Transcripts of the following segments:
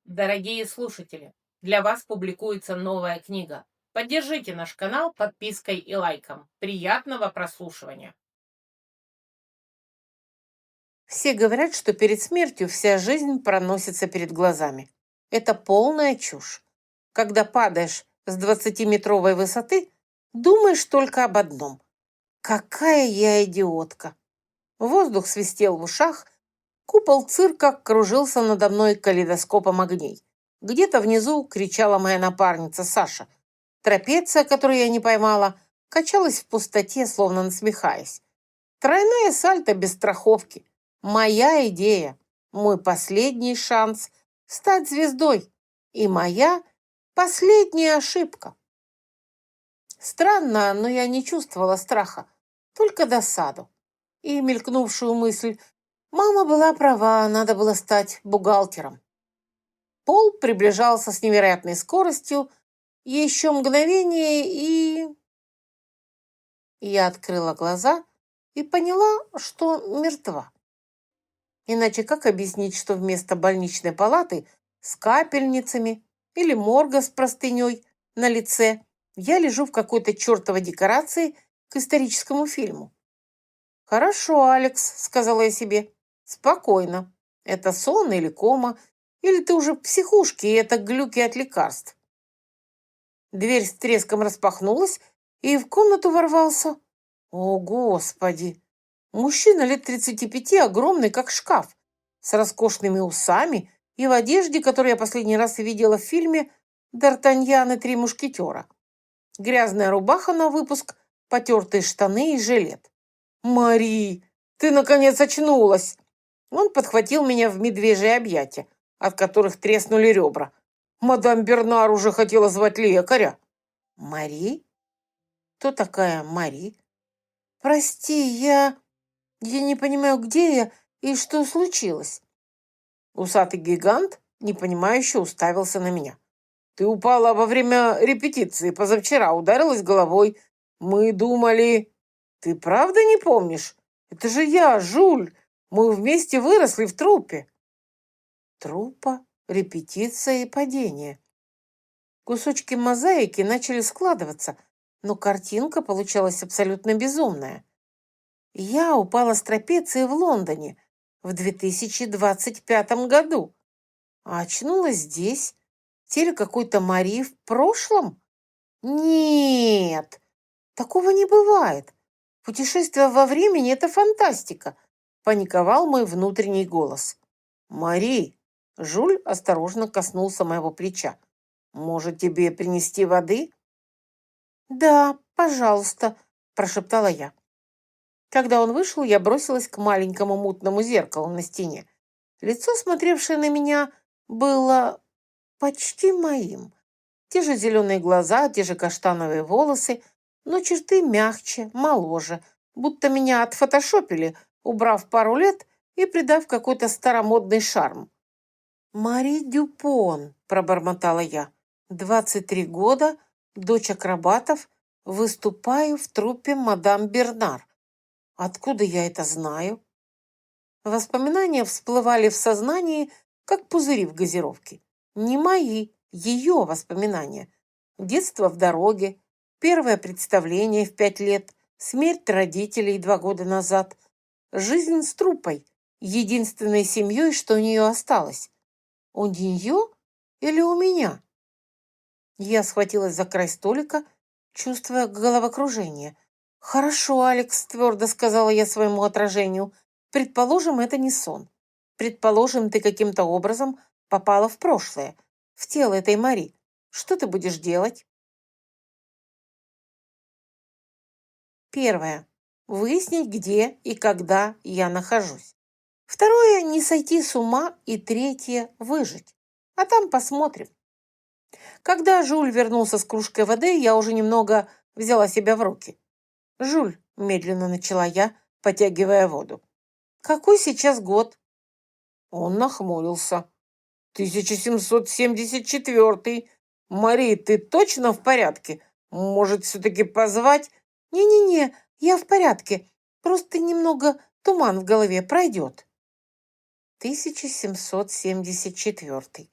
Дорогие слушатели, для вас публикуется новая книга. Поддержите наш канал подпиской и лайком. Приятного прослушивания! Все говорят, что перед смертью вся жизнь проносится перед глазами. Это полная чушь. Когда падаешь с 20-метровой высоты, думаешь только об одном. Какая я идиотка! Воздух свистел в ушах, купол цирка кружился надо мной калейдоскопом огней. Где-то внизу кричала моя напарница Саша. Трапеция, которую я не поймала, качалась в пустоте, словно насмехаясь. Тройное сальто без страховки. Моя идея. Мой последний шанс стать звездой. И моя последняя ошибка. Странно, но я не чувствовала страха, только досаду. И мелькнувшую мысль: мама была права, надо было стать бухгалтером. Пол приближался с невероятной скоростью, еще мгновение, и я открыла глаза и поняла, что мертва. Иначе как объяснить, что вместо больничной палаты с капельницами или морга с простыней на лице я лежу в какой-то чертовой декорации к историческому фильму? «Хорошо, Алекс», — сказала я себе, — «спокойно. Это сон или кома, или ты уже в психушке, и это глюки от лекарств». Дверь с треском распахнулась, и в комнату ворвался... О, Господи! Мужчина лет 35, огромный, как шкаф, с роскошными усами и в одежде, которую я последний раз видела в фильме «Д'Артаньян и три мушкетера». Грязная рубаха на выпуск, потертые штаны и жилет. «Мари, ты, наконец, очнулась!» Он подхватил меня в медвежье объятия, от которых треснули ребра. Мадам Бернар уже хотела звать лекаря. «Мари? Кто такая Мари? Прости, я не понимаю, где я и что случилось?» Усатый гигант непонимающе уставился на меня. «Ты упала во время репетиции позавчера, ударилась головой. Мы думали...» «Ты правда не помнишь? Это же я, Жуль. Мы вместе выросли в труппе». Труппа, репетиция и падение. Кусочки мозаики начали складываться, но картинка получалась абсолютно безумная. Я упала с трапеции в Лондоне в 2025 году, а очнулась здесь, в теле какой-то Марии в прошлом? Нет, такого не бывает. Путешествие во времени — это фантастика, паниковал мой внутренний голос. «Мари!» Жуль осторожно коснулся моего плеча. «Может, тебе принести воды?» «Да, пожалуйста», прошептала я. Когда он вышел, я бросилась к маленькому мутному зеркалу на стене. Лицо, смотревшее на меня, было почти моим. Те же зеленые глаза, те же каштановые волосы, но черты мягче, моложе, будто меня отфотошопили, убрав пару лет и придав какой-то старомодный шарм. «Мари Дюпон», — пробормотала я, 23 года, дочь акробатов, выступаю в труппе мадам Бернар. Откуда я это знаю?» Воспоминания всплывали в сознании, как пузыри в газировке. Не мои, ее воспоминания. Детство в дороге, первое представление в 5 лет, смерть родителей 2 года назад, жизнь с труппой, единственной семьей, что у нее осталось. У нее или у меня? Я схватилась за край столика, чувствуя головокружение. «Хорошо, Алекс», — твердо сказала я своему отражению. «Предположим, это не сон. Предположим, ты каким-то образом попала в прошлое, в тело этой Мари. Что ты будешь делать?» Первое. Выяснить, где и когда я нахожусь. Второе. Не сойти с ума. И третье. Выжить. А там посмотрим. Когда Жуль вернулся с кружкой воды, я уже немного взяла себя в руки. «Жуль», — медленно начала я, потягивая воду, — «какой сейчас год?» Он нахмурился. 1774. Мари, ты точно в порядке? Может, все-таки позвать?» «Не-не-не, я в порядке. Просто немного туман в голове пройдет». 1774.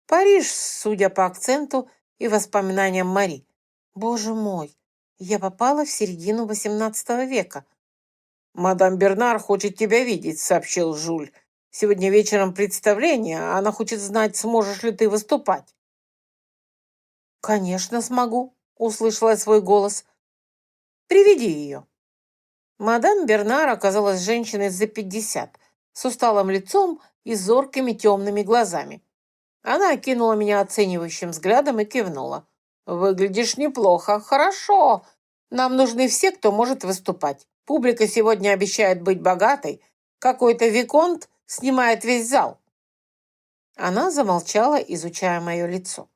Париж, судя по акценту и воспоминаниям Мари. Боже мой, я попала в середину XVIII века. «Мадам Бернар хочет тебя видеть», — сообщил Жюль. «Сегодня вечером представление, а она хочет знать, сможешь ли ты выступать». «Конечно смогу», — услышала я свой голос. «Приведи ее». Мадам Бернар оказалась женщиной за 50, с усталым лицом и зоркими темными глазами. Она окинула меня оценивающим взглядом и кивнула. «Выглядишь неплохо. Хорошо. Нам нужны все, кто может выступать. Публика сегодня обещает быть богатой. Какой-то виконт снимает весь зал». Она замолчала, изучая мое лицо.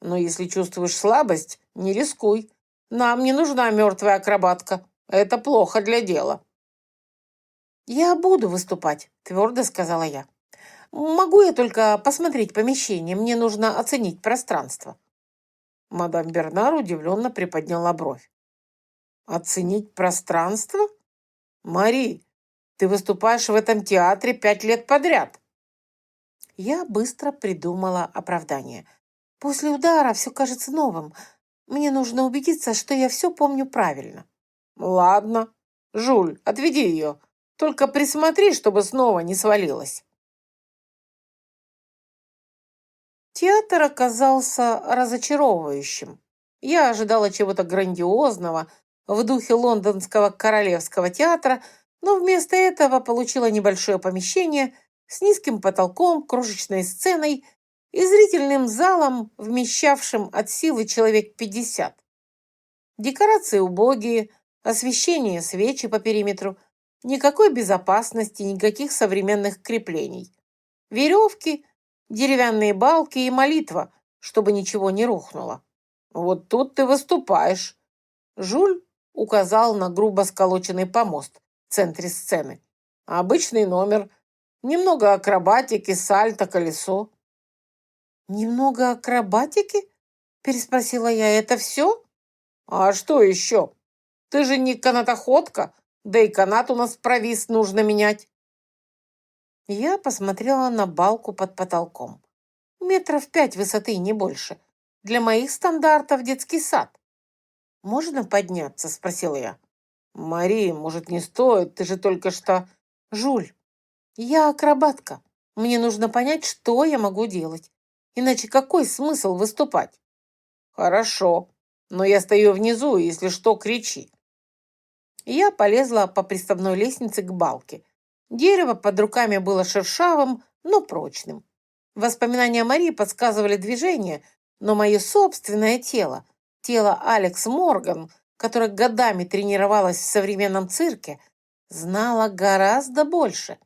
«Но если чувствуешь слабость, не рискуй. Нам не нужна мертвая акробатка. Это плохо для дела». «Я буду выступать», — твердо сказала я. «Могу я только посмотреть помещение? Мне нужно оценить пространство». Мадам Бернар удивленно приподняла бровь. «Оценить пространство? Мари, ты выступаешь в этом театре 5 лет подряд». Я быстро придумала оправдание. «После удара все кажется новым. Мне нужно убедиться, что я все помню правильно». «Ладно. Жуль, отведи ее. Только присмотри, чтобы снова не свалилась». Театр оказался разочаровывающим. Я ожидала чего-то грандиозного в духе лондонского королевского театра, но вместо этого получила небольшое помещение с низким потолком, крошечной сценой и зрительным залом, вмещавшим от силы человек 50. Декорации убогие, освещение, свечи по периметру, никакой безопасности, никаких современных креплений. Веревки, деревянные балки и молитва, чтобы ничего не рухнуло. «Вот тут ты выступаешь», — Жуль указал на грубо сколоченный помост в центре сцены. «Обычный номер, немного акробатики, сальто, колесо». «Немного акробатики?» — переспросила я. «Это все?» «А что еще? Ты же не канатоходка, да и канат у нас провис, нужно менять». Я посмотрела на балку под потолком. 5 метров высоты, не больше. Для моих стандартов детский сад. «Можно подняться?» — спросила я. «Мари, может, не стоит? Ты же только что...» «Жуль, я акробатка. Мне нужно понять, что я могу делать. Иначе какой смысл выступать?» «Хорошо, но я стою внизу, если что, кричи». Я полезла по приставной лестнице к балке. Дерево под руками было шершавым, но прочным. Воспоминания Марии подсказывали движение, но мое собственное тело, тело Алекс Морган, которая годами тренировалась в современном цирке, знала гораздо больше.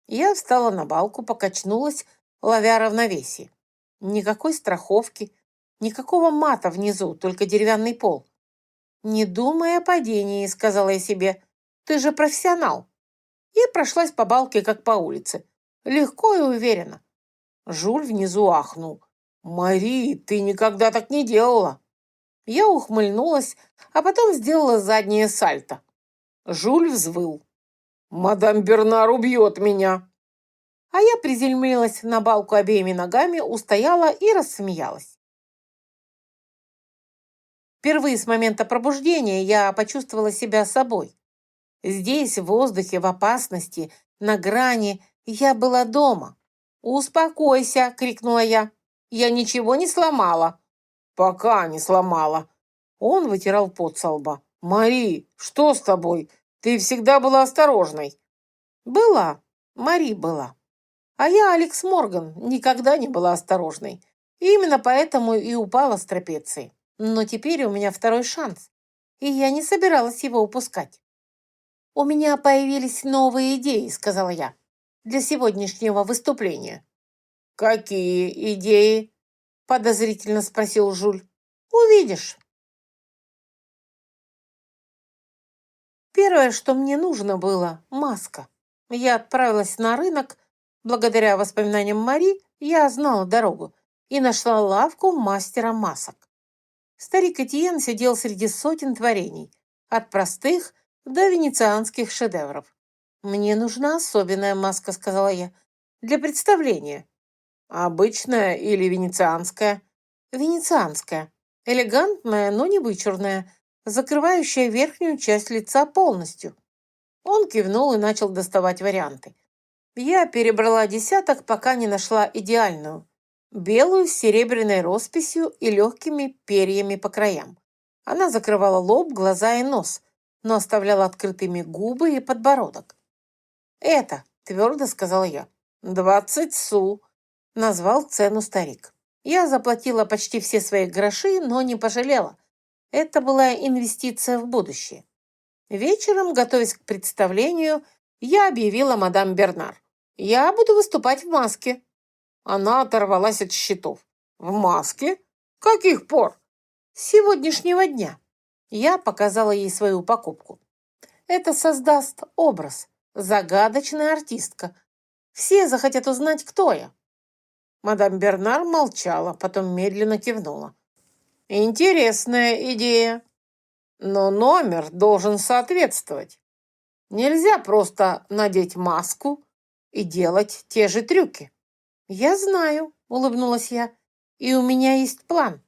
Я встала на балку, покачнулась, ловя равновесие. Никакой страховки, никакого мата внизу, только деревянный пол. «Не думай о падении», — сказала я себе. «Ты же профессионал». И прошлась по балке, как по улице. Легко и уверенно. Жуль внизу ахнул. «Мари, ты никогда так не делала!» Я ухмыльнулась, а потом сделала заднее сальто. Жуль взвыл. «Мадам Бернар убьет меня!» А я приземлилась на балку обеими ногами, устояла и рассмеялась. Впервые с момента пробуждения я почувствовала себя собой. Здесь, в воздухе, в опасности, на грани, я была дома. «Успокойся!» — крикнула я. «Я ничего не сломала». «Пока не сломала». Он вытирал пот со лба. «Мари, что с тобой? Ты всегда была осторожной». «Была. Мари была. А я, Алекс Морган, никогда не была осторожной. И именно поэтому и упала с трапеции. Но теперь у меня второй шанс, и я не собиралась его упускать». «У меня появились новые идеи», — сказала я, «для сегодняшнего выступления». «Какие идеи?» — подозрительно спросил Жуль. «Увидишь». Первое, что мне нужно было — маска. Я отправилась на рынок. Благодаря воспоминаниям Мари я знала дорогу и нашла лавку мастера масок. Старик Этьен сидел среди сотен творений, от простых до венецианских шедевров. «Мне нужна особенная маска», — сказала я, — «для представления». Обычная или венецианская? Венецианская. Элегантная, но не вычурная, закрывающая верхнюю часть лица полностью. Он кивнул и начал доставать варианты. Я перебрала десяток, пока не нашла идеальную. Белую с серебряной росписью и легкими перьями по краям. Она закрывала лоб, глаза и нос, но оставляла открытыми губы и подбородок. «Это», — твердо сказала я. 20 су», — назвал цену старик. Я заплатила почти все свои гроши, но не пожалела. Это была инвестиция в будущее. Вечером, готовясь к представлению, я объявила мадам Бернар. «Я буду выступать в маске». Она оторвалась от счетов. «В маске? Каких пор?» «С сегодняшнего дня». Я показала ей свою покупку. Это создаст образ. Загадочная артистка. Все захотят узнать, кто я. Мадам Бернар молчала, потом медленно кивнула. «Интересная идея. Но номер должен соответствовать. Нельзя просто надеть маску и делать те же трюки». «Я знаю», — улыбнулась я, — «и у меня есть план».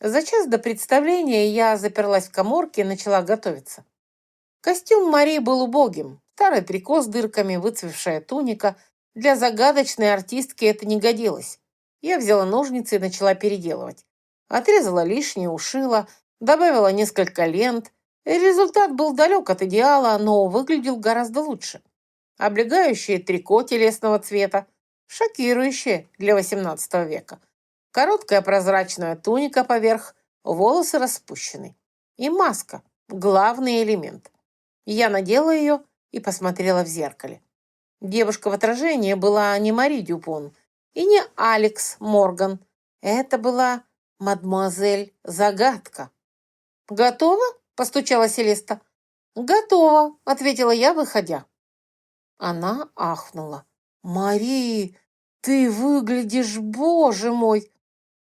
За час до представления я заперлась в каморке и начала готовиться. Костюм Марии был убогим. Старый трико с дырками, выцвевшая туника. Для загадочной артистки это не годилось. Я взяла ножницы и начала переделывать. Отрезала лишнее, ушила, добавила несколько лент. Результат был далек от идеала, но выглядел гораздо лучше. Облегающее трико телесного цвета, шокирующее для XVIII века. Короткая прозрачная туника поверх, волосы распущены. И маска – главный элемент. Я надела ее и посмотрела в зеркале. Девушка в отражении была не Мари Дюпон и не Алекс Морган. Это была мадемуазель Загадка. «Готова?» – постучала Селеста. «Готова», – ответила я, выходя. Она ахнула. «Мари, ты выглядишь, боже мой!»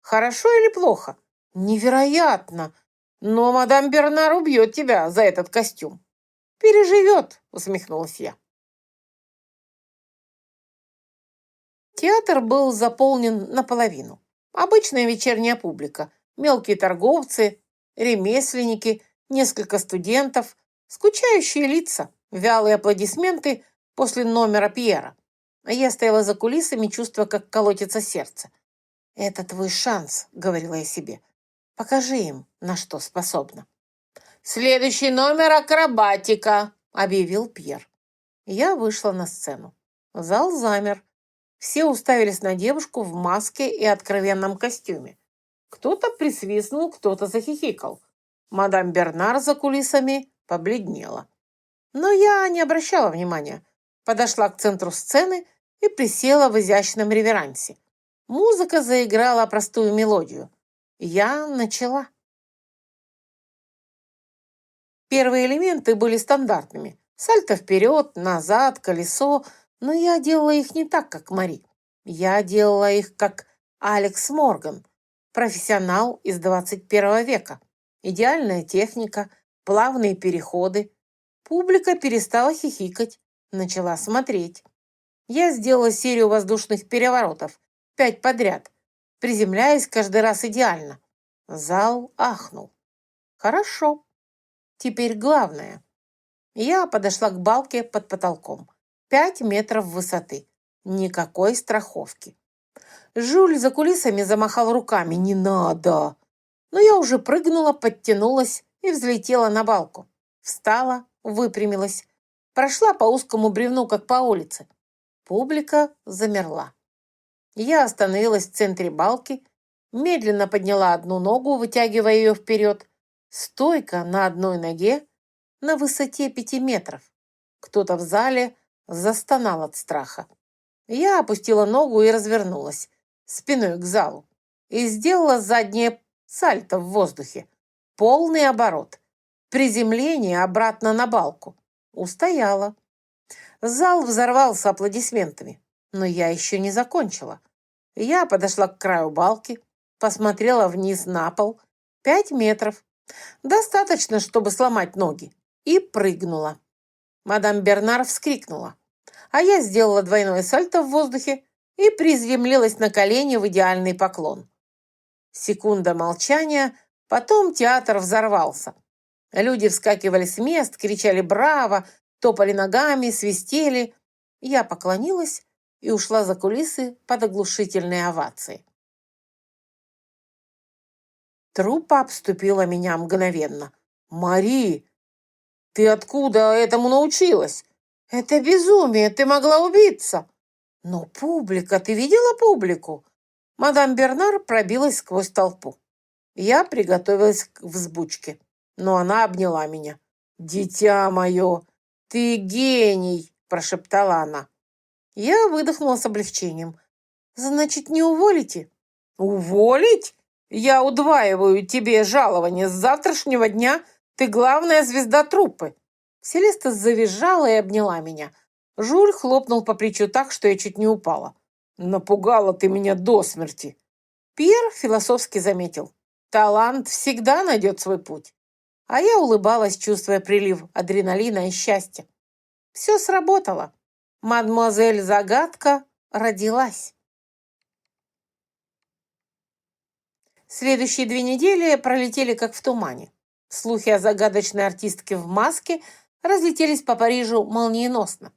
«Хорошо или плохо?» «Невероятно! Но мадам Бернар убьет тебя за этот костюм». «Переживет», — усмехнулась я. Театр был заполнен наполовину. Обычная вечерняя публика, мелкие торговцы, ремесленники, несколько студентов, скучающие лица, вялые аплодисменты после номера Пьера. А я стояла за кулисами, чувствуя, как колотится сердце. «Это твой шанс», — говорила я себе. «Покажи им, на что способна». «Следующий номер — акробатика», — объявил Пьер. Я вышла на сцену. Зал замер. Все уставились на девушку в маске и откровенном костюме. Кто-то присвистнул, кто-то захихикал. Мадам Бернар за кулисами побледнела. Но я не обращала внимания. Подошла к центру сцены и присела в изящном реверансе. Музыка заиграла простую мелодию. Я начала. Первые элементы были стандартными. Сальто вперед, назад, колесо. Но я делала их не так, как Мари. Я делала их, как Алекс Морган, профессионал из 21 века. Идеальная техника, плавные переходы. Публика перестала хихикать, начала смотреть. Я сделала серию воздушных переворотов, 5 подряд, приземляясь каждый раз идеально. Зал ахнул. Хорошо. Теперь главное. Я подошла к балке под потолком. 5 метров высоты. Никакой страховки. Жюль за кулисами замахал руками. «Не надо!» Но я уже прыгнула, подтянулась и взлетела на балку. Встала, выпрямилась. Прошла по узкому бревну, как по улице. Публика замерла. Я остановилась в центре балки, медленно подняла одну ногу, вытягивая ее вперед. Стойка на одной ноге на высоте 5 метров. Кто-то в зале застонал от страха. Я опустила ногу и развернулась, спиной к залу, и сделала заднее сальто в воздухе. Полный оборот. Приземление обратно на балку. Устояла. Зал взорвался аплодисментами. Но я еще не закончила. Я подошла к краю балки, посмотрела вниз на пол. 5 метров. Достаточно, чтобы сломать ноги. И прыгнула. Мадам Бернар вскрикнула. А я сделала двойное сальто в воздухе, и приземлилась на колени в идеальный поклон. Секунда молчания, потом театр взорвался. Люди вскакивали с мест, кричали «Браво!», топали ногами, свистели. Я поклонилась и ушла за кулисы под оглушительные овации. Труппа обступила меня мгновенно. «Мари, ты откуда этому научилась? Это безумие, ты могла убиться!» «Но публика, ты видела публику?» Мадам Бернар пробилась сквозь толпу. Я приготовилась к взбучке, но она обняла меня. «Дитя мое, ты гений!» – прошептала она. Я выдохнула с облегчением. «Значит, не уволите?» «Уволить? Я удваиваю тебе жалование. С завтрашнего дня ты главная звезда труппы». Селеста завизжала и обняла меня. Жюль хлопнул по плечу так, что я чуть не упала. «Напугала ты меня до смерти». Пьер философски заметил. «Талант всегда найдет свой путь». А я улыбалась, чувствуя прилив адреналина и счастья. Все сработало. Мадемуазель Загадка родилась. Следующие 2 недели пролетели как в тумане. Слухи о загадочной артистке в маске разлетелись по Парижу молниеносно.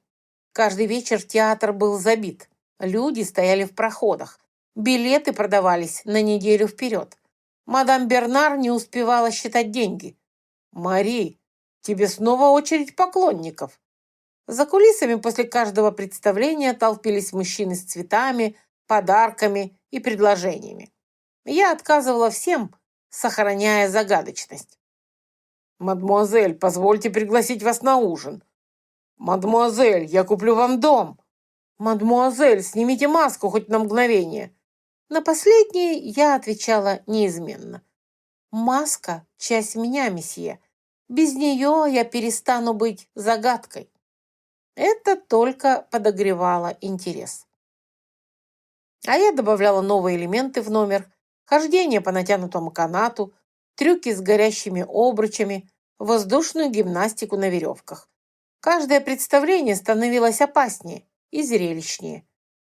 Каждый вечер театр был забит. Люди стояли в проходах. Билеты продавались на неделю вперед. Мадам Бернар не успевала считать деньги. «Мари, тебе снова очередь поклонников». За кулисами после каждого представления толпились мужчины с цветами, подарками и предложениями. Я отказывала всем, сохраняя загадочность. «Мадемуазель, позвольте пригласить вас на ужин». «Мадемуазель, я куплю вам дом». «Мадемуазель, снимите маску хоть на мгновение». На последнее я отвечала неизменно. «Маска – часть меня, месье. Без нее я перестану быть загадкой». Это только подогревало интерес. А я добавляла новые элементы в номер: хождение по натянутому канату, трюки с горящими обручами, воздушную гимнастику на веревках. Каждое представление становилось опаснее и зрелищнее.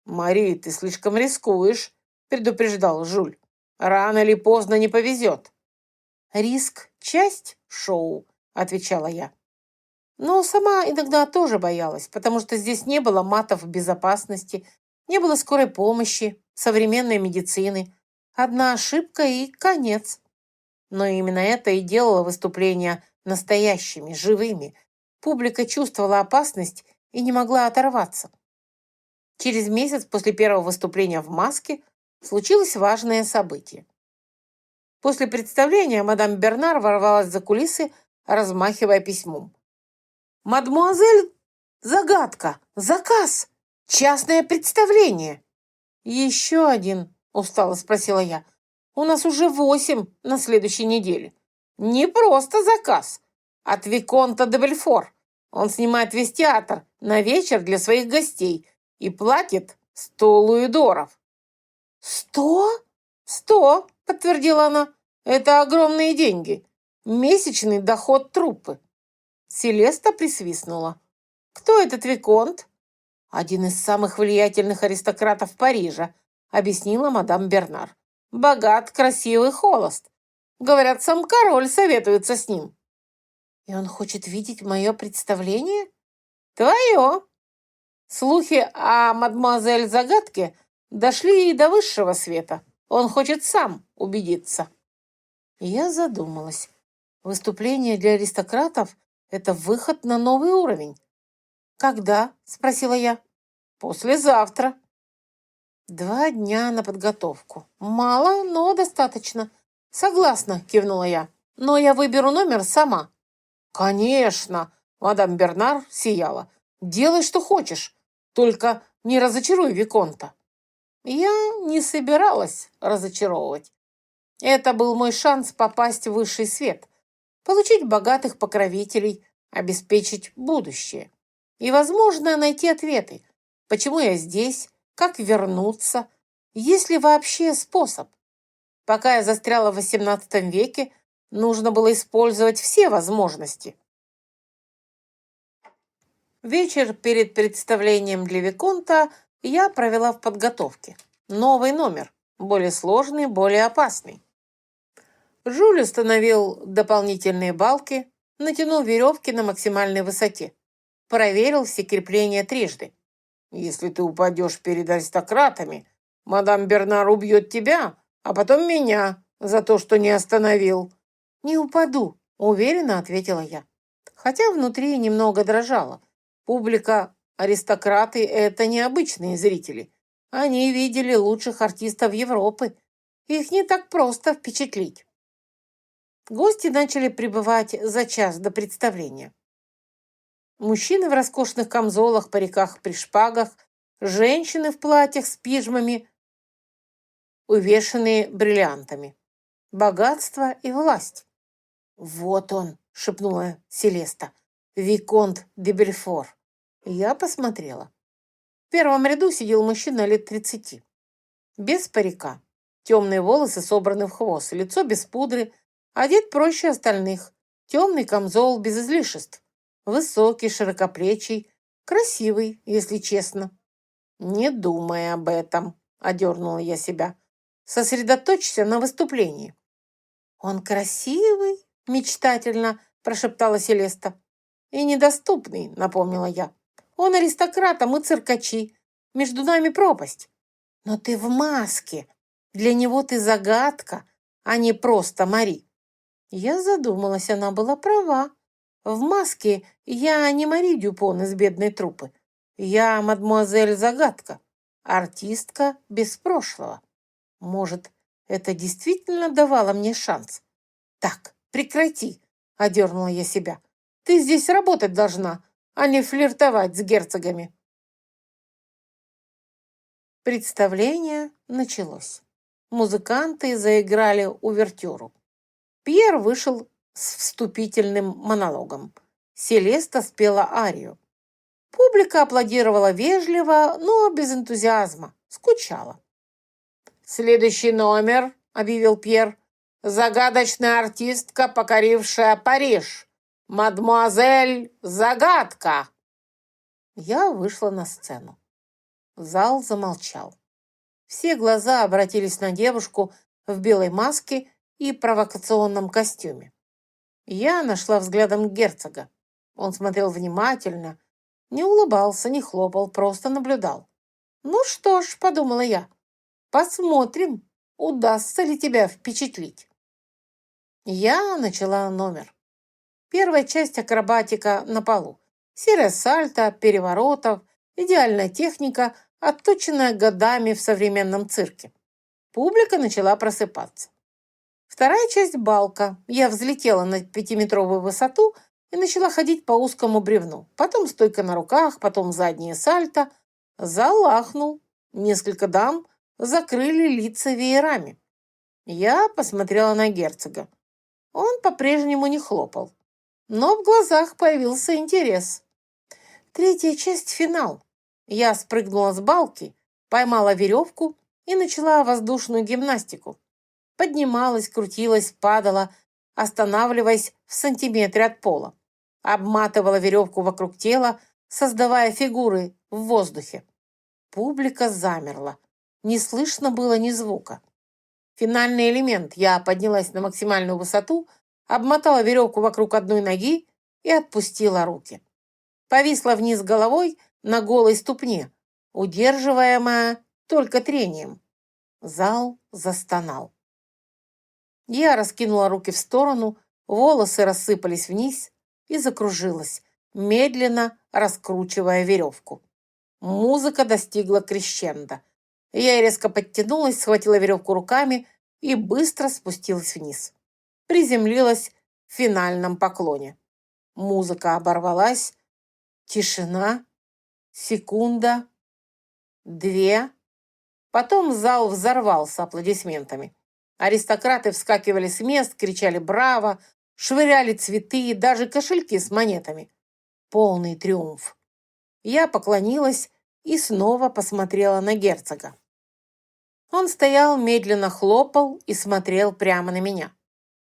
«Мари, ты слишком рискуешь», — предупреждал Жюль. «Рано или поздно не повезет». «Риск — часть шоу», — отвечала я. Но сама иногда тоже боялась, потому что здесь не было матов безопасности, не было скорой помощи, современной медицины. Одна ошибка и конец. Но именно это и делало выступления настоящими, живыми. Публика чувствовала опасность и не могла оторваться. Через месяц после первого выступления в маске случилось важное событие. После представления мадам Бернар ворвалась за кулисы, размахивая письмом. «Мадемуазель Загадка! Заказ! Частное представление!» «Еще один?» – устало спросила я. «У нас уже 8 на следующей неделе». «Не просто заказ. От Виконта де Бельфор. Он снимает весь театр на вечер для своих гостей и платит 100 луидоров». «100?» «100», – подтвердила она. «Это огромные деньги. Месячный доход труппы». Селеста присвистнула. «Кто этот Виконт?» «Один из самых влиятельных аристократов Парижа», объяснила мадам Бернар. «Богат, красивый, холост. Говорят, сам король советуется с ним». «И он хочет видеть мое представление?» «Твое». Слухи о мадемуазель Загадке дошли и до высшего света. Он хочет сам убедиться. Я задумалась. Выступление для аристократов – это выход на новый уровень. «Когда?» – спросила я. «Послезавтра». 2 дня на подготовку. Мало, но достаточно. «Согласна», – кивнула я. «Но я выберу номер сама». «Конечно!» – мадам Бернар сияла. «Делай, что хочешь, только не разочаруй Виконта». Я не собиралась разочаровывать. Это был мой шанс попасть в высший свет, получить богатых покровителей, обеспечить будущее. И, возможно, найти ответы, почему я здесь, как вернуться, есть ли вообще способ. Пока я застряла в XVIII веке, нужно было использовать все возможности. Вечер перед представлением для Виконта я провела в подготовке. Новый номер, более сложный, более опасный. Жюль установил дополнительные балки, натянул веревки на максимальной высоте, проверил все крепления трижды. «Если ты упадешь перед аристократами, мадам Бернар убьет тебя, а потом меня за то, что не остановил». «Не упаду», — уверенно ответила я. Хотя внутри немного дрожало. Публика, аристократы — это необычные зрители. Они видели лучших артистов Европы. Их не так просто впечатлить. Гости начали прибывать за час до представления. Мужчины в роскошных камзолах, париках при шпагах, женщины в платьях с пижмами, увешанные бриллиантами. Богатство и власть. «Вот он», — шепнула Селеста, — «Виконт де Бельфор». Я посмотрела. В первом ряду сидел мужчина лет 30. Без парика. Темные волосы собраны в хвост, лицо без пудры, одет проще остальных. Темный камзол без излишеств. Высокий, широкоплечий, красивый, если честно. «Не думай об этом», — одернула я себя. «Сосредоточься на выступлении». «Он красивый», — мечтательно прошептала Селеста. «И недоступный», — напомнила я. «Он аристократ, а мы циркачи. Между нами пропасть». «Но ты в маске. Для него ты загадка, а не просто Мари». Я задумалась, она была права. В маске я не Мари Дюпон из «Бедной труппы». Я мадмуазель Загадка, артистка без прошлого. Может, это действительно давало мне шанс? «Так, прекрати», — одернула я себя. «Ты здесь работать должна, а не флиртовать с герцогами». Представление началось. Музыканты заиграли увертюру. Пьер вышел с вступительным монологом. Селеста спела арию. Публика аплодировала вежливо, но без энтузиазма, скучала. «Следующий номер», — объявил Пьер, — «загадочная артистка, покорившая Париж. Мадмуазель Загадка». Я вышла на сцену. Зал замолчал. Все глаза обратились на девушку в белой маске и провокационном костюме. Я нашла взглядом герцога. Он смотрел внимательно, не улыбался, не хлопал, просто наблюдал. «Ну что ж», — подумала я, — «посмотрим, удастся ли тебя впечатлить». Я начала номер. Первая часть — акробатика на полу. Серия сальто, переворотов, идеальная техника, отточенная годами в современном цирке. Публика начала просыпаться. Вторая часть — балка. Я взлетела на 5-метровую высоту и начала ходить по узкому бревну. Потом стойка на руках, потом задние сальто. Зал ахнул. Несколько дам закрыли лица веерами. Я посмотрела на герцога. Он по-прежнему не хлопал. Но в глазах появился интерес. Третья часть — финал. Я спрыгнула с балки, поймала веревку и начала воздушную гимнастику. Поднималась, крутилась, падала, останавливаясь в сантиметре от пола. Обматывала веревку вокруг тела, создавая фигуры в воздухе. Публика замерла. Не слышно было ни звука. Финальный элемент. Я поднялась на максимальную высоту, обмотала веревку вокруг одной ноги и отпустила руки. Повисла вниз головой на голой ступне, удерживаемая только трением. Зал застонал. Я раскинула руки в сторону, волосы рассыпались вниз и закружилась, медленно раскручивая веревку. Музыка достигла крещендо. Я резко подтянулась, схватила веревку руками и быстро спустилась вниз. Приземлилась в финальном поклоне. Музыка оборвалась. Тишина. Секунда. 2. Потом зал взорвался аплодисментами. Аристократы вскакивали с мест, кричали «Браво!», швыряли цветы и даже кошельки с монетами. Полный триумф. Я поклонилась и снова посмотрела на герцога. Он стоял, медленно хлопал и смотрел прямо на меня.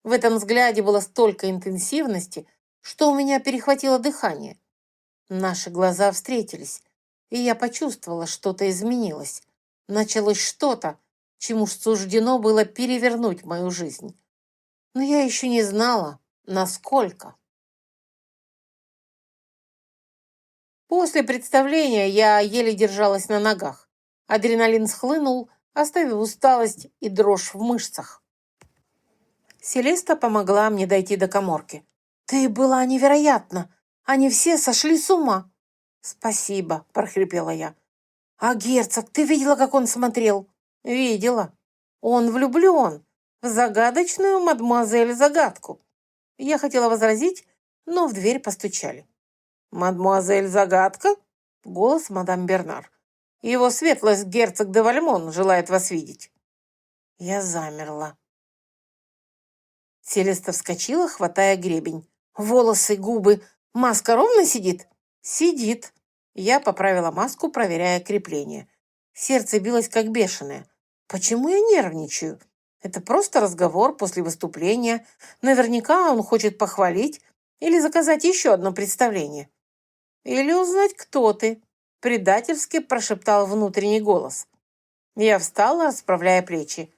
В этом взгляде было столько интенсивности, что у меня перехватило дыхание. Наши глаза встретились. и я почувствовала, что-то изменилось. Началось что-то, чему суждено было перевернуть мою жизнь. Но я еще не знала, насколько. После представления я еле держалась на ногах. Адреналин схлынул, оставив усталость и дрожь в мышцах. Селеста помогла мне дойти до каморки. «Ты была невероятна! Они все сошли с ума!» «Спасибо», — прохрипела я. «А герцог, ты видела, как он смотрел?» «Видела. Он влюблен в загадочную мадемуазель-загадку». Я хотела возразить, но в дверь постучали. «Мадемуазель-загадка?» — голос мадам Бернар. «Его светлость герцог де Вальмон желает вас видеть». Я замерла. Селеста вскочила, хватая гребень. «Волосы, губы. Маска ровно сидит?» «Сидит». Я поправила маску, проверяя крепление. Сердце билось как бешеное. «Почему я нервничаю? Это просто разговор после выступления. Наверняка он хочет похвалить или заказать еще одно представление. Или узнать, кто ты», — предательски прошептал внутренний голос. Я встала, расправляя плечи.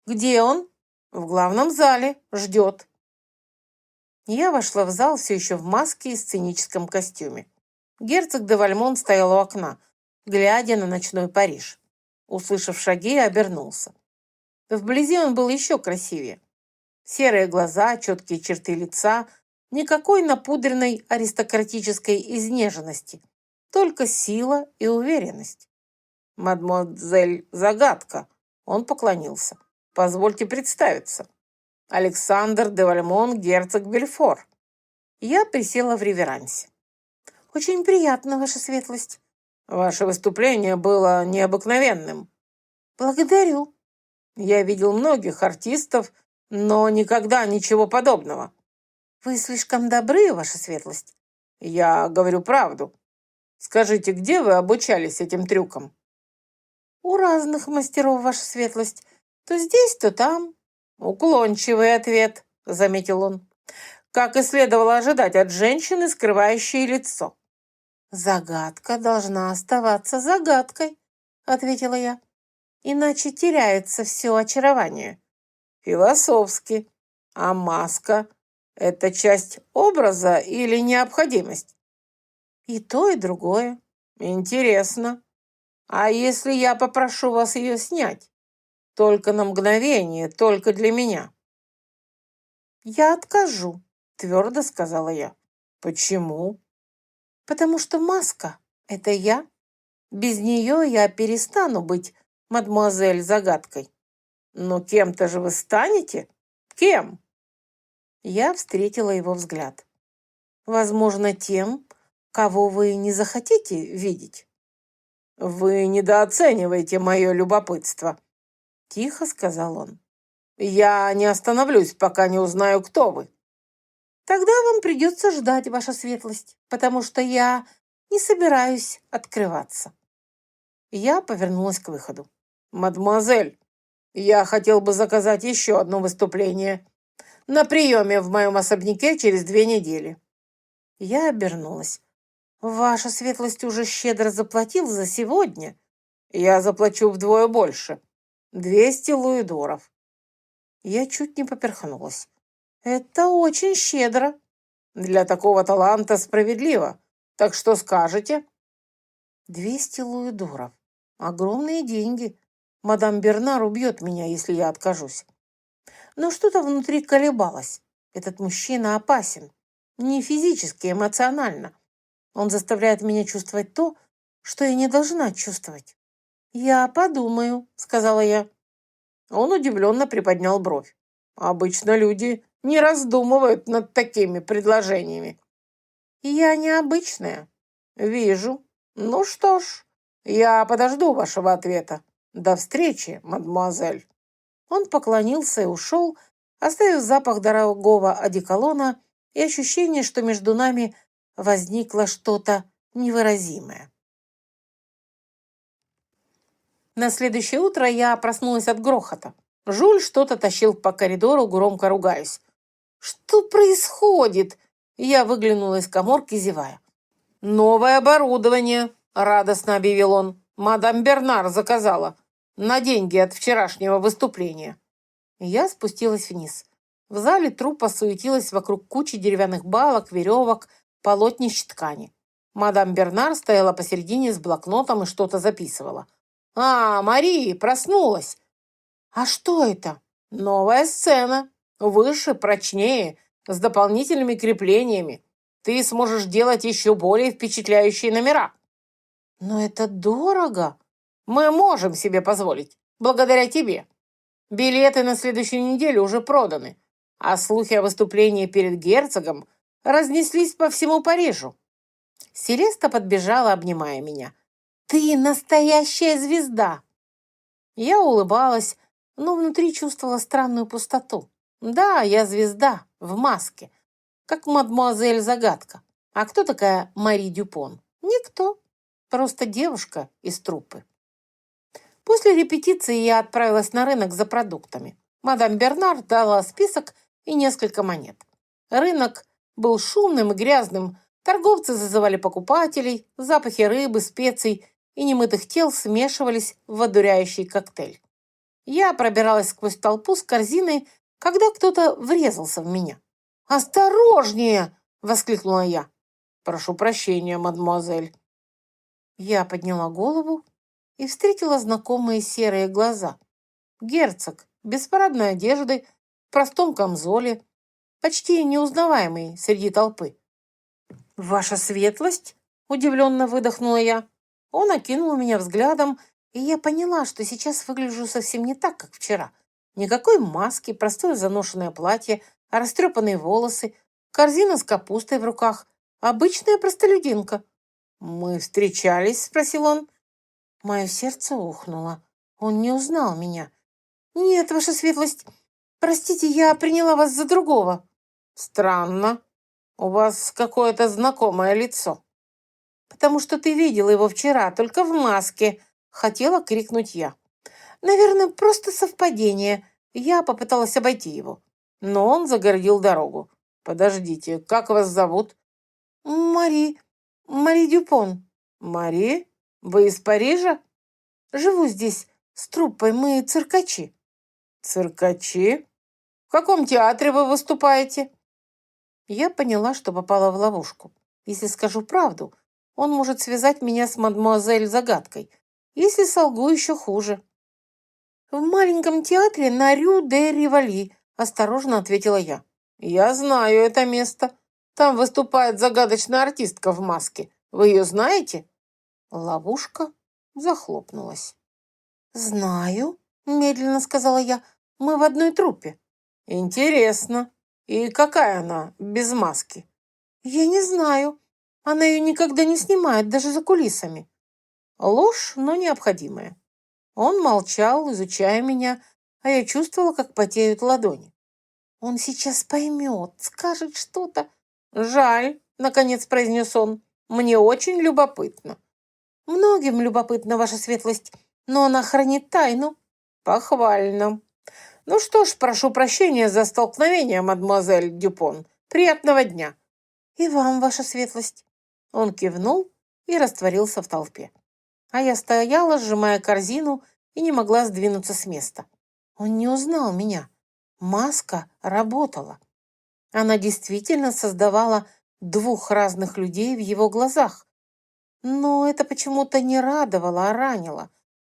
«Где он?» «В главном зале. Ждет». Я вошла в зал все еще в маске и сценическом костюме. Герцог де Вальмон стоял у окна, глядя на ночной Париж. Услышав шаги, обернулся. Вблизи он был еще красивее. Серые глаза, четкие черты лица, никакой напудренной аристократической изнеженности, только сила и уверенность. «Мадемуазель Загадка», — он поклонился. «Позвольте представиться. Александр де Вальмон, герцог Бельфор». Я присела в реверансе. «Очень приятно, ваша светлость». «Ваше выступление было необыкновенным». «Благодарю». «Я видел многих артистов, но никогда ничего подобного». «Вы слишком добры, ваша светлость». «Я говорю правду. Скажите, где вы обучались этим трюкам?» «У разных мастеров, ваша светлость. То здесь, то там». «Уклончивый ответ», — заметил он. «Как и следовало ожидать от женщины, скрывающей лицо». «Загадка должна оставаться загадкой», — ответила я. «Иначе теряется все очарование». «Философски. А маска — это часть образа или необходимость?» «И то, и другое». «Интересно. А если я попрошу вас ее снять? Только на мгновение, только для меня». «Я откажу», — твердо сказала я. «Почему?» «Потому что маска — это я. Без нее я перестану быть мадемуазель-загадкой». «Но кем-то же вы станете? Кем?» Я встретила его взгляд. «Возможно, тем, кого вы не захотите видеть». «Вы недооцениваете мое любопытство», — тихо сказал он. «Я не остановлюсь, пока не узнаю, кто вы». «Тогда вам придется ждать, ваша светлость, потому что я не собираюсь открываться». Я повернулась к выходу. «Мадемуазель, я хотел бы заказать еще одно выступление на приеме в моем особняке через 2 недели». Я обернулась. «Ваша светлость уже щедро заплатил за сегодня». «Я заплачу вдвое больше. 200 луидоров». Я чуть не поперхнулась. «Это очень щедро». «Для такого таланта справедливо. Так что скажете?» 200 луидоров. Огромные деньги. Мадам Бернар убьет меня, если я откажусь. Но что-то внутри колебалось. Этот мужчина опасен. Не физически, эмоционально. Он заставляет меня чувствовать то, что я не должна чувствовать. «Я подумаю», — сказала я. Он удивленно приподнял бровь. «Обычно люди не раздумывают над такими предложениями». «Я необычная». «Вижу. Ну что ж, я подожду вашего ответа. До встречи, мадемуазель». Он поклонился и ушел, оставив запах дорогого одеколона и ощущение, что между нами возникло что-то невыразимое. На следующее утро я проснулась от грохота. Жюль что-то тащил по коридору, громко ругаясь. «Что происходит?» Я выглянула из каморки, зевая. «Новое оборудование», — радостно объявил он. «Мадам Бернар заказала. На деньги от вчерашнего выступления». Я спустилась вниз. В зале труппа суетилась вокруг кучи деревянных балок, веревок, полотнищ ткани. Мадам Бернар стояла посередине с блокнотом и что-то записывала. «А, Мари, проснулась!» «А что это?» «Новая сцена. Выше, прочнее, с дополнительными креплениями. Ты сможешь делать еще более впечатляющие номера». «Но это дорого!» «Мы можем себе позволить, благодаря тебе. Билеты на следующую неделю уже проданы, а слухи о выступлении перед герцогом разнеслись по всему Парижу». Селеста подбежала, обнимая меня. «Ты настоящая звезда!» Я улыбалась, но внутри чувствовала странную пустоту. Да, я звезда, в маске, как мадемуазель Загадка. А кто такая Мари Дюпон? Никто. Просто девушка из труппы. После репетиции я отправилась на рынок за продуктами. Мадам Бернар дала список и несколько монет. Рынок был шумным и грязным. Торговцы зазывали покупателей, запахи рыбы, специй и немытых тел смешивались в одуряющий коктейль. Я пробиралась сквозь толпу с корзиной, когда кто-то врезался в меня. «Осторожнее!» — воскликнула я. «Прошу прощения, мадемуазель». Я подняла голову и встретила знакомые серые глаза. Герцог, без парадной одежды, в простом камзоле, почти неузнаваемый среди толпы. «Ваша светлость?» — удивленно выдохнула я. Он окинул меня взглядом, и я поняла, что сейчас выгляжу совсем не так, как вчера. Никакой маски, простое заношенное платье, растрепанные волосы, корзина с капустой в руках. Обычная простолюдинка. «Мы встречались?» — спросил он. Мое сердце ухнуло. Он не узнал меня. «Нет, ваша светлость, простите, я приняла вас за другого». «Странно. У вас какое-то знакомое лицо». «Потому что ты видела его вчера, только в маске», — хотела крикнуть я. «Наверное, просто совпадение». Я попыталась обойти его, но он загородил дорогу. «Подождите, как вас зовут?» «Мари. Мари Дюпон». «Мари? Вы из Парижа?» «Живу здесь с труппой, мы циркачи». «Циркачи? В каком театре вы выступаете?» Я поняла, что попала в ловушку. Если скажу правду, он может связать меня с мадемуазель Загадкой. Если солгу, еще хуже. «В маленьком театре на Рю-де-Риволи», — осторожно ответила я. «Я знаю это место. Там выступает загадочная артистка в маске. Вы ее знаете?» Ловушка захлопнулась. «Знаю», — медленно сказала я. «Мы в одной труппе». «Интересно. И какая она без маски?» «Я не знаю. Она ее никогда не снимает, даже за кулисами». Ложь, но необходимая. Он молчал, изучая меня, а я чувствовала, как потеют ладони. Он сейчас поймет, скажет что-то. «Жаль», — наконец произнес он. «Мне очень любопытно». «Многим любопытно, ваша светлость, но она хранит тайну». «Похвально. Ну что ж, прошу прощения за столкновение, мадемуазель Дюпон. Приятного дня». «И вам, ваша светлость». Он кивнул и растворился в толпе. А я стояла, сжимая корзину, и не могла сдвинуться с места. Он не узнал меня. Маска работала. Она действительно создавала двух разных людей в его глазах. Но это почему-то не радовало, а ранило,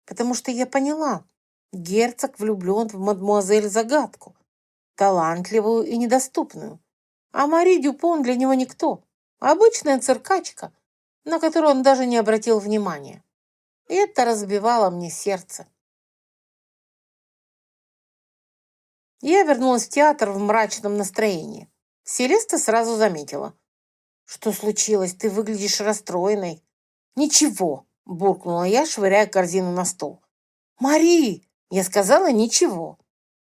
потому что я поняла, герцог влюблен в мадемуазель Загадку, талантливую и недоступную. А Мари Дюпон для него никто, обычная циркачка, на которую он даже не обратил внимания. И это разбивало мне сердце. Я вернулась в театр в мрачном настроении. Селеста сразу заметила. «Что случилось? Ты выглядишь расстроенной». «Ничего», — буркнула я, швыряя корзину на стол. «Мари!» — я сказала «ничего».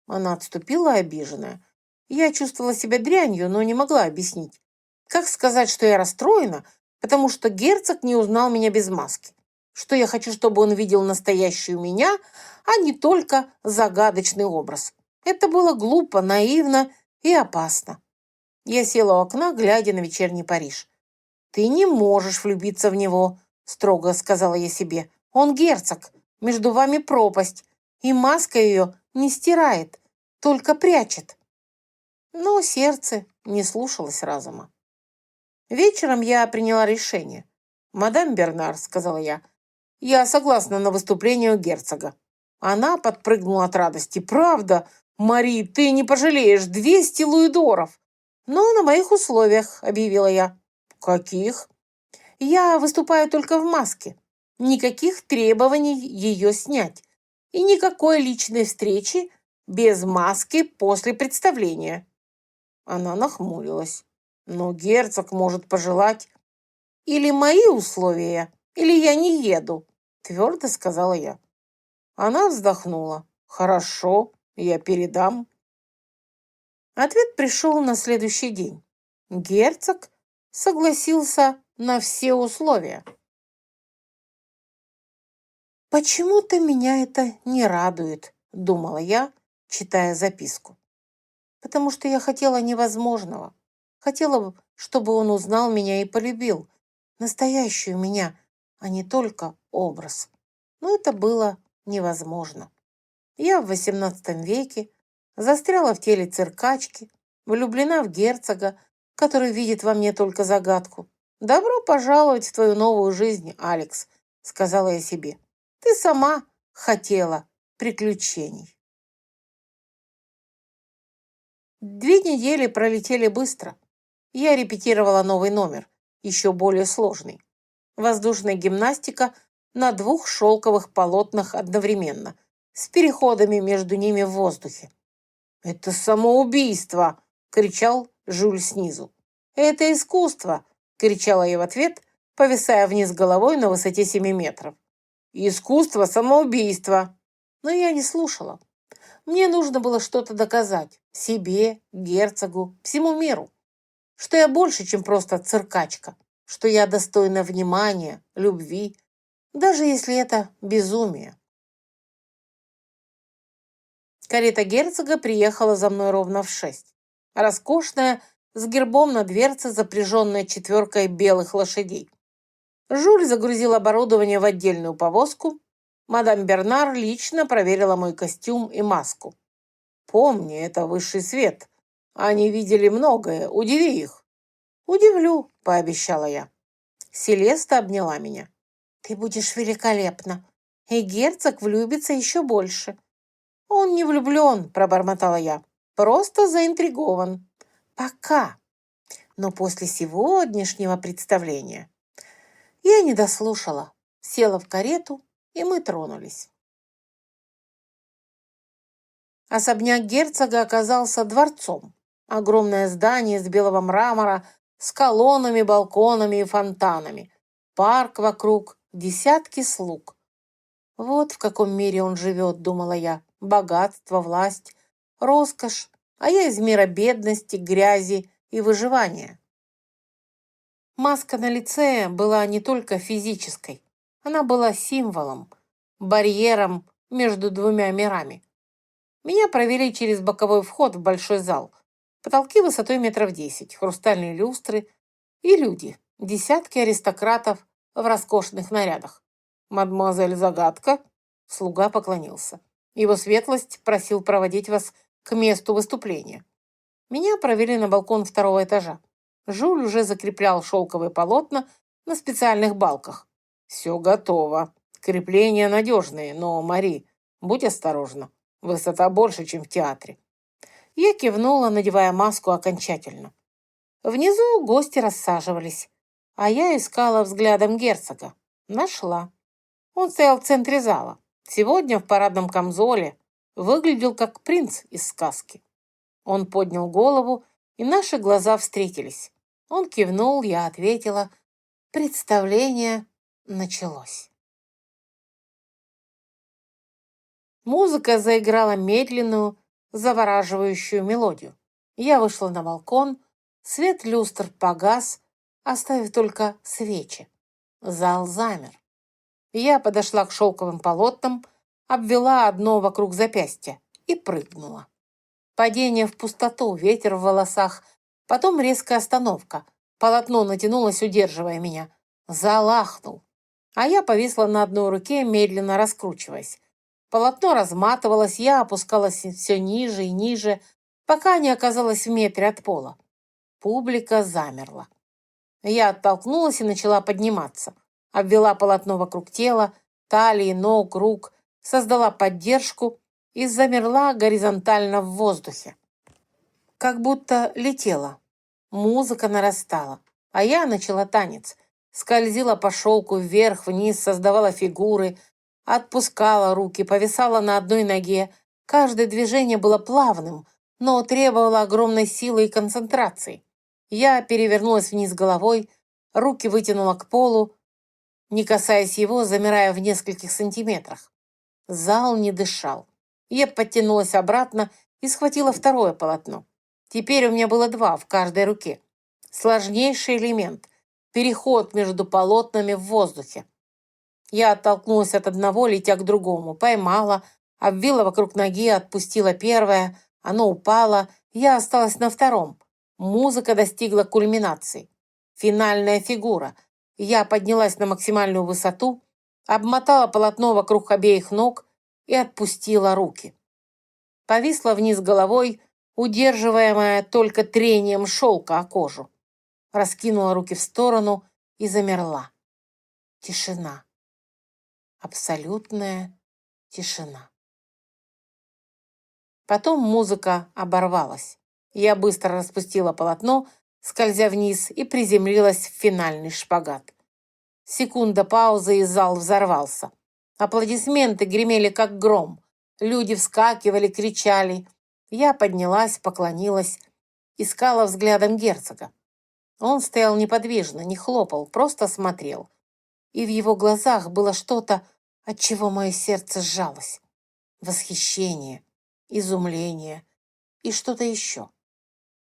Она отступила, обиженная. Я чувствовала себя дрянью, но не могла объяснить. Как сказать, что я расстроена, потому что герцог не узнал меня без маски? Что я хочу, чтобы он видел настоящую меня, а не только загадочный образ. Это было глупо, наивно и опасно. Я села у окна, глядя на вечерний Париж. «Ты не можешь влюбиться в него», строго сказала я себе. Он герцог, между вами пропасть, и маска ее не стирает, только прячет. Но сердце не слушалось разума. Вечером я приняла решение. «Мадам Бернар», — сказала я согласна на выступление герцога. Она подпрыгнула от радости. «Правда, Мари, ты не пожалеешь, 200 луидоров!» «Но на моих условиях», — объявила я. «Каких?» «Я выступаю только в маске. Никаких требований ее снять. И никакой личной встречи без маски после представления». Она нахмурилась. «Но герцог может пожелать...» «Или мои условия, или я не еду», — твердо сказала я. Она вздохнула. «Хорошо, я передам». Ответ пришел на следующий день. Герцог согласился на все условия. «Почему-то меня это не радует», — думала я, читая записку. «Потому что я хотела невозможного. Хотела, чтобы он узнал меня и полюбил. Настоящую меня, а не только образ. Но это было невозможно. Я в XVIII веке застряла в теле циркачки, влюблена в герцога, который видит во мне только загадку. «Добро пожаловать в твою новую жизнь, Алекс», — сказала я себе. «Ты сама хотела приключений». 2 недели пролетели быстро. Я репетировала новый номер, еще более сложный. Воздушная гимнастика на 2 шелковых полотнах одновременно, с переходами между ними в воздухе. «Это самоубийство!» — кричал Жюль снизу. «Это искусство!» — кричала я в ответ, повисая вниз головой на высоте 7 метров. «Искусство самоубийства!» Но я не слушала. Мне нужно было что-то доказать себе, герцогу, всему миру, что я больше, чем просто циркачка, что я достойна внимания, любви, даже если это безумие. Карета герцога приехала за мной ровно в 6. Роскошная, с гербом на дверце, запряженная 4 белых лошадей. Жюль загрузил оборудование в отдельную повозку. Мадам Бернар лично проверила мой костюм и маску. «Помни, это высший свет. Они видели многое. Удиви их». «Удивлю», — пообещала я. Селеста обняла меня. «Ты будешь великолепна, и герцог влюбится еще больше». «Он не влюблен», — пробормотала я. «Просто заинтригован. Пока. Но после сегодняшнего представления...» Я не дослушала, села в карету, и мы тронулись. Особняк герцога оказался дворцом. Огромное здание из белого мрамора с колоннами, балконами и фонтанами. Парк вокруг, десятки слуг. Вот в каком мире он живет, думала я. Богатство, власть, роскошь, а я из мира бедности, грязи и выживания. Маска на лице была не только физической, она была символом, барьером между 2 мирами. Меня провели через боковой вход в большой зал. Потолки высотой метров 10, хрустальные люстры и люди, десятки аристократов в роскошных нарядах. «Мадемуазель Загадка», слуга поклонился. «Его светлость просил проводить вас к месту выступления». Меня провели на балкон 2-го этажа. Жюль уже закреплял шелковые полотна на специальных балках. «Все готово. Крепления надежные, но, Мари, будь осторожна. Высота больше, чем в театре». Я кивнула, надевая маску окончательно. Внизу гости рассаживались, а я искала взглядом герцога. Нашла. Он стоял в центре зала. Сегодня в парадном камзоле выглядел как принц из сказки. Он поднял голову, и наши глаза встретились. Он кивнул, я ответила. Представление началось. Музыка заиграла медленную, завораживающую мелодию. Я вышла на балкон, свет люстр погас, оставив только свечи. Зал замер. Я подошла к шелковым полотнам, обвела одно вокруг запястья и прыгнула. Падение в пустоту, ветер в волосах, потом резкая остановка. Полотно натянулось, удерживая меня. Зал ахнул. а я повисла на одной руке, медленно раскручиваясь. Полотно разматывалось, я опускалась все ниже и ниже, пока не оказалась в метре от пола. Публика замерла. Я оттолкнулась и начала подниматься. Обвела полотно вокруг тела, талии, ног, рук, создала поддержку и замерла горизонтально в воздухе. Как будто летела. Музыка нарастала, а я начала танец. Скользила по шелку вверх-вниз, создавала фигуры, отпускала руки, повисала на одной ноге. Каждое движение было плавным, но требовало огромной силы и концентрации. Я перевернулась вниз головой, руки вытянула к полу, не касаясь его, замирая в нескольких сантиметрах. Зал не дышал. Я подтянулась обратно и схватила второе полотно. Теперь у меня было два в каждой руке. Сложнейший элемент – переход между полотнами в воздухе. Я оттолкнулась от одного, летя к другому, поймала, обвила вокруг ноги, отпустила первое, оно упало, я осталась на втором. Музыка достигла кульминации. Финальная фигура. Я поднялась на максимальную высоту, обмотала полотно вокруг обеих ног и отпустила руки. Повисла вниз головой, удерживаемая только трением шелка о кожу. Раскинула руки в сторону и замерла. Тишина. Абсолютная тишина. Потом музыка оборвалась. Я быстро распустила полотно, скользя вниз, и приземлилась в финальный шпагат. Секунда паузы, и зал взорвался. Аплодисменты гремели, как гром. Люди вскакивали, кричали. Я поднялась, поклонилась, искала взглядом герцога. Он стоял неподвижно, не хлопал, просто смотрел. И в его глазах было что-то, от чего мое сердце сжалось. Восхищение, изумление и что-то еще.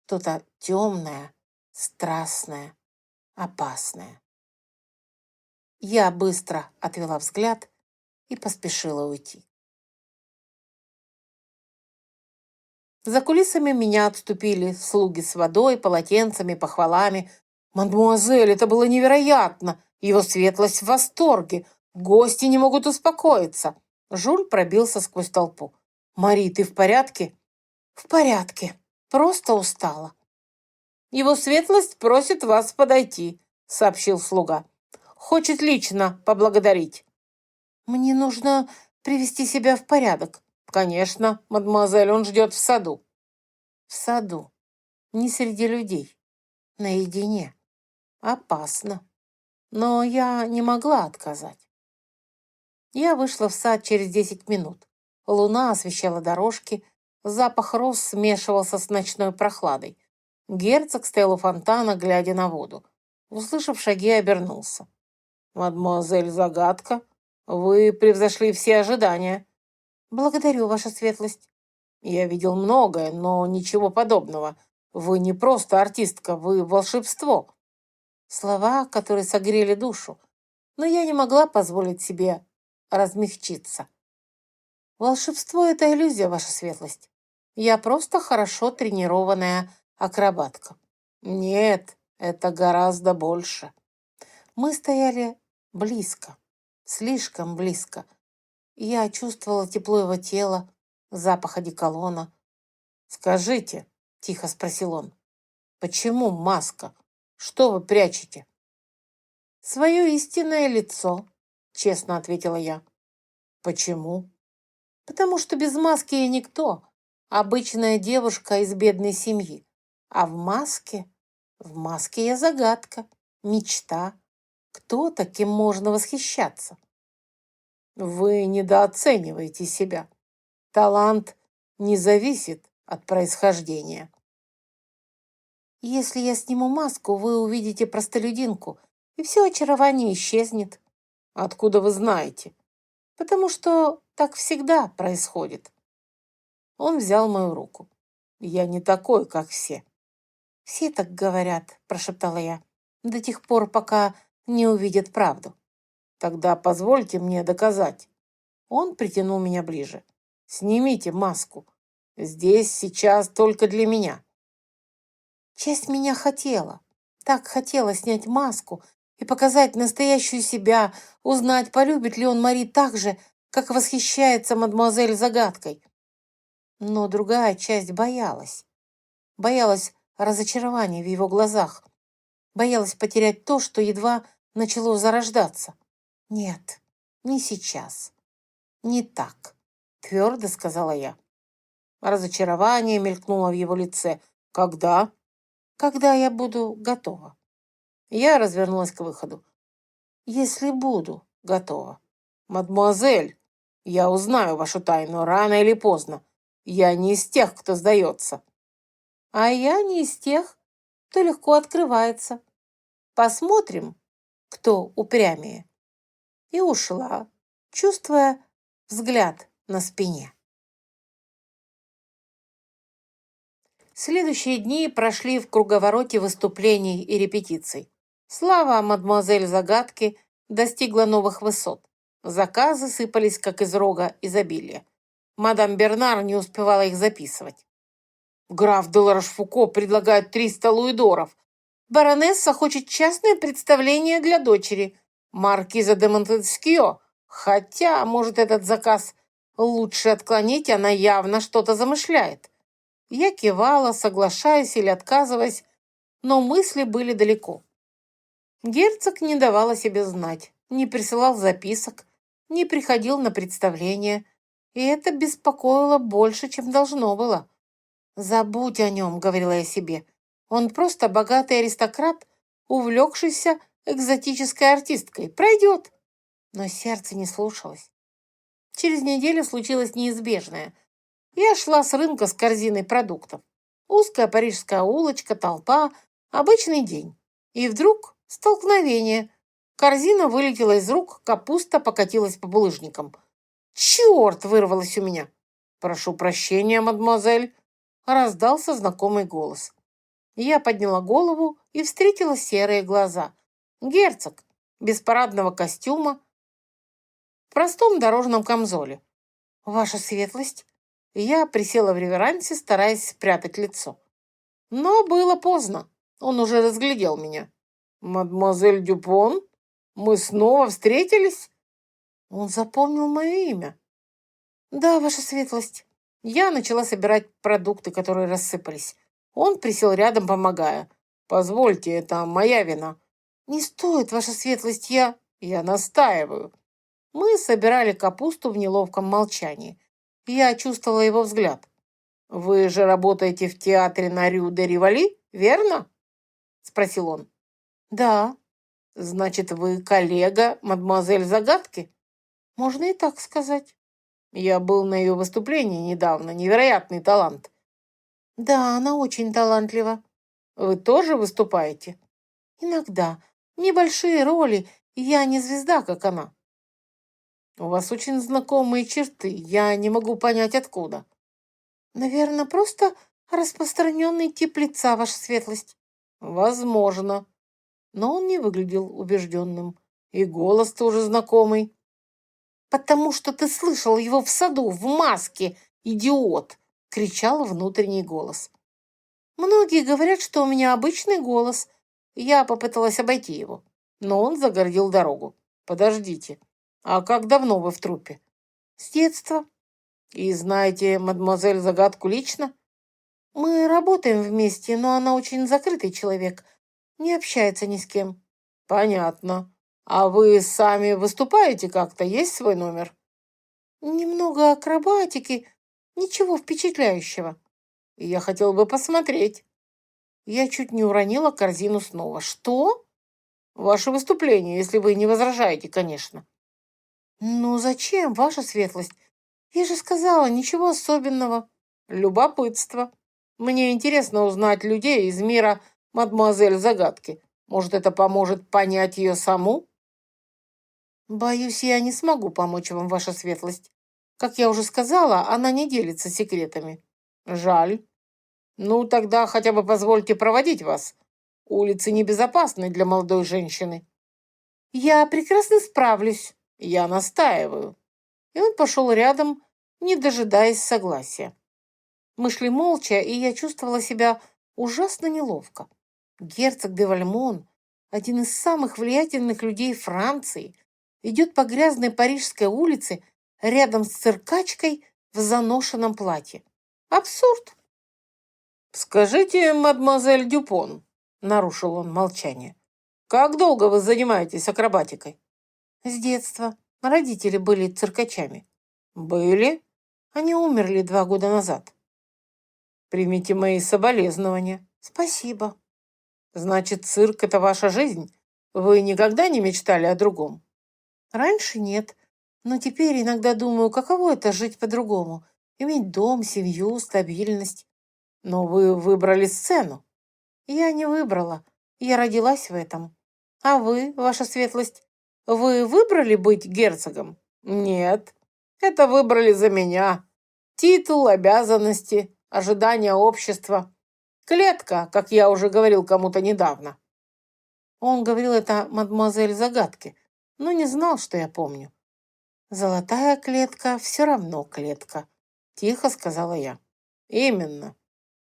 Что-то темное, страстное, опасное. Я быстро отвела взгляд и поспешила уйти. За кулисами меня отступили слуги с водой, полотенцами, похвалами. «Мадемуазель, это было невероятно! Его светлость в восторге! Гости не могут успокоиться!» Жюль пробился сквозь толпу. «Мари, ты в порядке?» «В порядке. Просто устала». «Его светлость просит вас подойти», — сообщил слуга. «Хочет лично поблагодарить». «Мне нужно привести себя в порядок». «Конечно, мадемуазель, он ждет в саду». «В саду. Не среди людей. Наедине. Опасно». Но я не могла отказать. Я вышла в сад через 10 минут. Луна освещала дорожки, запах роз смешивался с ночной прохладой. Герцог стоял у фонтана, глядя на воду. Услышав шаги, обернулся. «Мадемуазель Загадка, вы превзошли все ожидания». «Благодарю, ваша светлость». «Я видел многое, но ничего подобного. Вы не просто артистка, вы волшебство». Слова, которые согрели душу, но я не могла позволить себе размягчиться. «Волшебство — это иллюзия, ваша светлость. Я просто хорошо тренированная акробатка». «Нет, это гораздо больше». Мы стояли близко, слишком близко. Я чувствовала тепло его тела, запах одеколона. «Скажите», — тихо спросил он, — «почему маска? Что вы прячете?» «Свое истинное лицо», — честно ответила я. «Почему?» «Потому что без маски я никто, обычная девушка из бедной семьи. А в маске я загадка, мечта, кто-то, кем можно восхищаться». «Вы недооцениваете себя. Талант не зависит от происхождения». «Если я сниму маску, вы увидите простолюдинку, и все очарование исчезнет». «Откуда вы знаете?» «Потому что так всегда происходит». Он взял мою руку. «Я не такой, как все». «Все так говорят», – прошептала я, «до тех пор, пока не увидят правду». «Тогда позвольте мне доказать». Он притянул меня ближе. «Снимите маску. Здесь сейчас только для меня». Часть меня хотела. Так хотела снять маску и показать настоящую себя, узнать, полюбит ли он Мари так же, как восхищается мадемуазель загадкой. Но другая часть боялась. Боялась разочарования в его глазах. Боялась потерять то, что едва начало зарождаться. «Нет, не сейчас. Не так», — твердо сказала я. Разочарование мелькнуло в его лице. «Когда?» «Когда я буду готова». Я развернулась к выходу. «Если буду готова». «Мадемуазель, я узнаю вашу тайну рано или поздно. Я не из тех, кто сдается». «А я не из тех, кто легко открывается. Посмотрим, кто упрямее». И ушла, чувствуя взгляд на спине. Следующие дни прошли в круговороте выступлений и репетиций. Слава мадемуазель Загадки достигла новых высот. Заказы сыпались, как из рога изобилия. Мадам Бернар не успевала их записывать. Граф де Ларошфуко предлагает 300 луидоров. Баронесса хочет частное представление для дочери. Маркиза де Монтескио. Хотя, может, этот заказ лучше отклонить, она явно что-то замышляет. Я кивала, соглашаясь или отказываясь, но мысли были далеко. Герцог не давал о себе знать, не присылал записок, не приходил на представление, и это беспокоило больше, чем должно было. «Забудь о нем», — говорила я себе. «Он просто богатый аристократ, увлекшийся экзотической артисткой. Пройдет». Но сердце не слушалось. Через неделю случилось неизбежное. Я шла с рынка с корзиной продуктов. Узкая парижская улочка, толпа, обычный день. И вдруг столкновение. Корзина вылетела из рук, капуста покатилась по булыжникам. «Черт!» — вырвалось у меня. «Прошу прощения, мадемуазель!» — раздался знакомый голос. Я подняла голову и встретила серые глаза. Герцог, без парадного костюма, в простом дорожном камзоле. «Ваша светлость!» Я присела в реверансе, стараясь спрятать лицо. Но было поздно. Он уже разглядел меня. «Мадемуазель Дюпон, мы снова встретились?» Он запомнил мое имя. «Да, ваша светлость». Я начала собирать продукты, которые рассыпались. Он присел рядом, помогая. «Позвольте, это моя вина». «Не стоит, ваша светлость, Я настаиваю». Мы собирали капусту в неловком молчании. Я чувствовала его взгляд. «Вы же работаете в театре на Рю-де-Риволи, верно?» — спросил он. «Да». «Значит, вы коллега мадемуазель Загадки?» «Можно и так сказать». «Я был на ее выступлении недавно. Невероятный талант». «Да, она очень талантлива». «Вы тоже выступаете?» «Иногда. Небольшие роли. Я не звезда, как она». «У вас очень знакомые черты. Я не могу понять, откуда». «Наверное, просто распространенный тип лица, ваша светлость». «Возможно». Но он не выглядел убежденным. И голос тоже знакомый. «Потому что ты слышал его в саду, в маске, идиот!» — кричал внутренний голос. «Многие говорят, что у меня обычный голос». Я попыталась обойти его, но он загородил дорогу. «Подождите, а как давно вы в труппе?» «С детства». «И знаете мадемуазель Загадку лично?» «Мы работаем вместе, но она очень закрытый человек, не общается ни с кем». «Понятно. А вы сами выступаете как-то? Есть свой номер?» «Немного акробатики, ничего впечатляющего». «Я хотел бы посмотреть». Я чуть не уронила корзину снова. «Что?» «Ваше выступление, если вы не возражаете, конечно». «Ну зачем, ваша светлость? Я же сказала, ничего особенного». «Любопытство. Мне интересно узнать людей из мира мадемуазель Загадки. Может, это поможет понять ее саму?» «Боюсь, я не смогу помочь вам, ваша светлость. Как я уже сказала, она не делится секретами». «Жаль. Ну, тогда хотя бы позвольте проводить вас. Улицы небезопасны для молодой женщины». «Я прекрасно справлюсь. Я настаиваю». И он пошел рядом, не дожидаясь согласия. Мы шли молча, и я чувствовала себя ужасно неловко. Герцог де Вальмон, один из самых влиятельных людей Франции, идет по грязной парижской улице рядом с циркачкой в заношенном платье. Абсурд. «Скажите, мадемуазель Дюпон», — нарушил он молчание, «как долго вы занимаетесь акробатикой?» «С детства. Родители были циркачами». «Были? Они умерли 2 года назад». «Примите мои соболезнования». «Спасибо». «Значит, цирк — это ваша жизнь? Вы никогда не мечтали о другом?» «Раньше нет, но теперь иногда думаю, каково это жить по-другому, иметь дом, семью, стабильность». «Но вы выбрали сцену». «Я не выбрала, я родилась в этом. А вы, ваша светлость, вы выбрали быть герцогом?» «Нет, это выбрали за меня. Титул, обязанности, ожидания общества. Клетка, как я уже говорил кому-то недавно». Он говорил это мадемуазель Загадке, но не знал, что я помню. «Золотая клетка все равно клетка», — тихо сказала я. «Именно.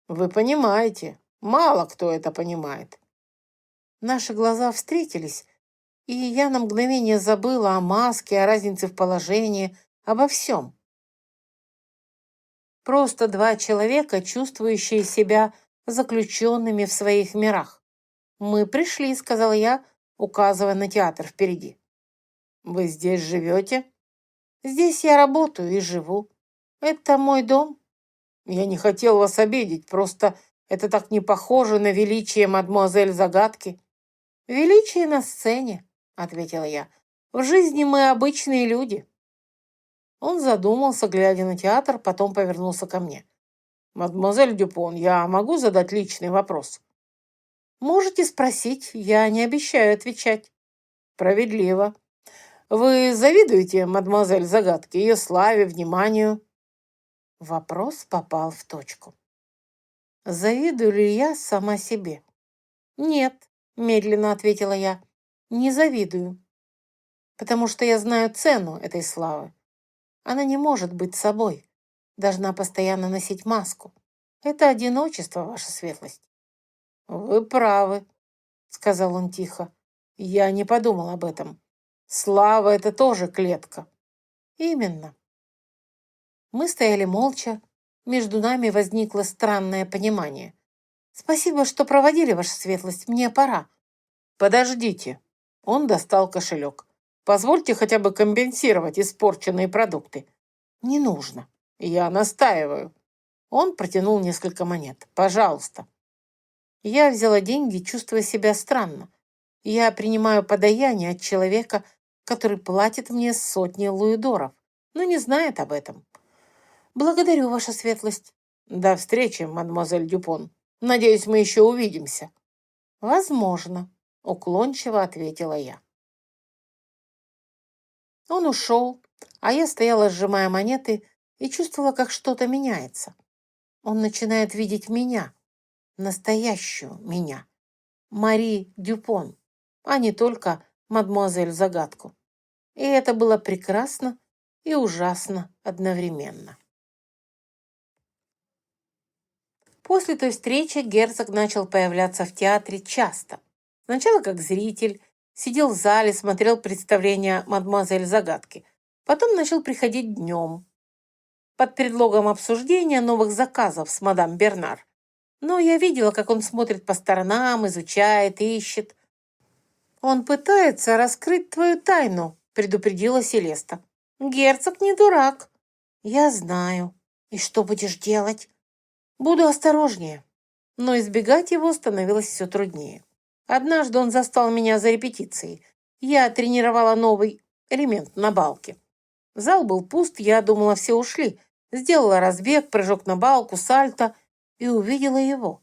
Вы понимаете. Мало кто это понимает». Наши глаза встретились, и я на мгновение забыла о маске, о разнице в положении, обо всем. Просто два человека, чувствующие себя заключенными в своих мирах. «Мы пришли», — сказала я, указывая на театр впереди. «Вы здесь живете?» «Здесь я работаю и живу. Это мой дом». «Я не хотел вас обидеть, просто это так не похоже на величие мадемуазель Загадки». «Величие на сцене», — ответила я. «В жизни мы обычные люди». Он задумался, глядя на театр, потом повернулся ко мне. «Мадемуазель Дюпон, я могу задать личный вопрос?» «Можете спросить, я не обещаю отвечать». «Справедливо. Вы завидуете мадемуазель Загадке, ее славе, вниманию?» Вопрос попал в точку. «Завидую ли я сама себе?» «Нет», — медленно ответила я, — «не завидую, потому что я знаю цену этой славы. Она не может быть собой, должна постоянно носить маску. Это одиночество, ваша светлость». «Вы правы», — сказал он тихо. «Я не подумал об этом. Слава — это тоже клетка». «Именно». Мы стояли молча. Между нами возникло странное понимание. «Спасибо, что проводили, ваша светлость. Мне пора». «Подождите». Он достал кошелек. «Позвольте хотя бы компенсировать испорченные продукты». «Не нужно». «Я настаиваю». Он протянул несколько монет. «Пожалуйста». Я взяла деньги, чувствуя себя странно. Я принимаю подаяние от человека, который платит мне сотни луидоров, но не знает об этом. «Благодарю, ваша светлость». «До встречи, мадемуазель Дюпон. Надеюсь, мы еще увидимся». «Возможно», — уклончиво ответила я. Он ушел, а я стояла, сжимая монеты, и чувствовала, как что-то меняется. Он начинает видеть меня, настоящую меня, Мари Дюпон, а не только мадемуазель Загадку. И это было прекрасно и ужасно одновременно. После той встречи герцог начал появляться в театре часто. Сначала как зритель, сидел в зале, смотрел представление мадемуазель Загадки. Потом начал приходить днем, под предлогом обсуждения новых заказов с мадам Бернар. Но я видела, как он смотрит по сторонам, изучает, ищет. «Он пытается раскрыть твою тайну», — предупредила Селеста. «Герцог не дурак». «Я знаю. И что будешь делать?» «Буду осторожнее». Но избегать его становилось все труднее. Однажды он застал меня за репетицией. Я тренировала новый элемент на балке. Зал был пуст, я думала, все ушли. Сделала разбег, прыжок на балку, сальто и увидела его.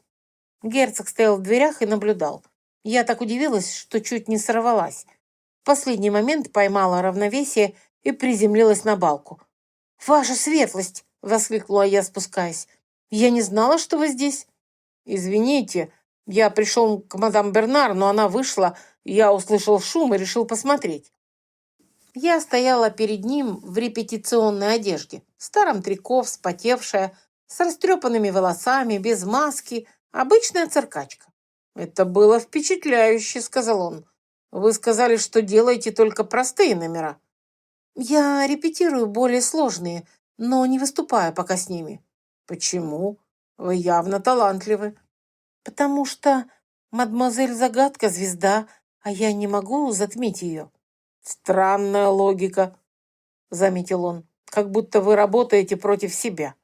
Герцог стоял в дверях и наблюдал. Я так удивилась, что чуть не сорвалась. В последний момент поймала равновесие и приземлилась на балку. «Ваша светлость!» — воскликнула я, спускаясь. «Я не знала, что вы здесь». «Извините, я пришел к мадам Бернар, но она вышла, я услышал шум и решил посмотреть». Я стояла перед ним в репетиционной одежде, в старом трико, вспотевшая, с растрепанными волосами, без маски, обычная циркачка. «Это было впечатляюще», — сказал он. «Вы сказали, что делаете только простые номера». «Я репетирую более сложные, но не выступаю пока с ними». «Почему? Вы явно талантливы». «Потому что мадемуазель Загадка — звезда, а я не могу затмить ее». «Странная логика», — заметил он, «как будто вы работаете против себя».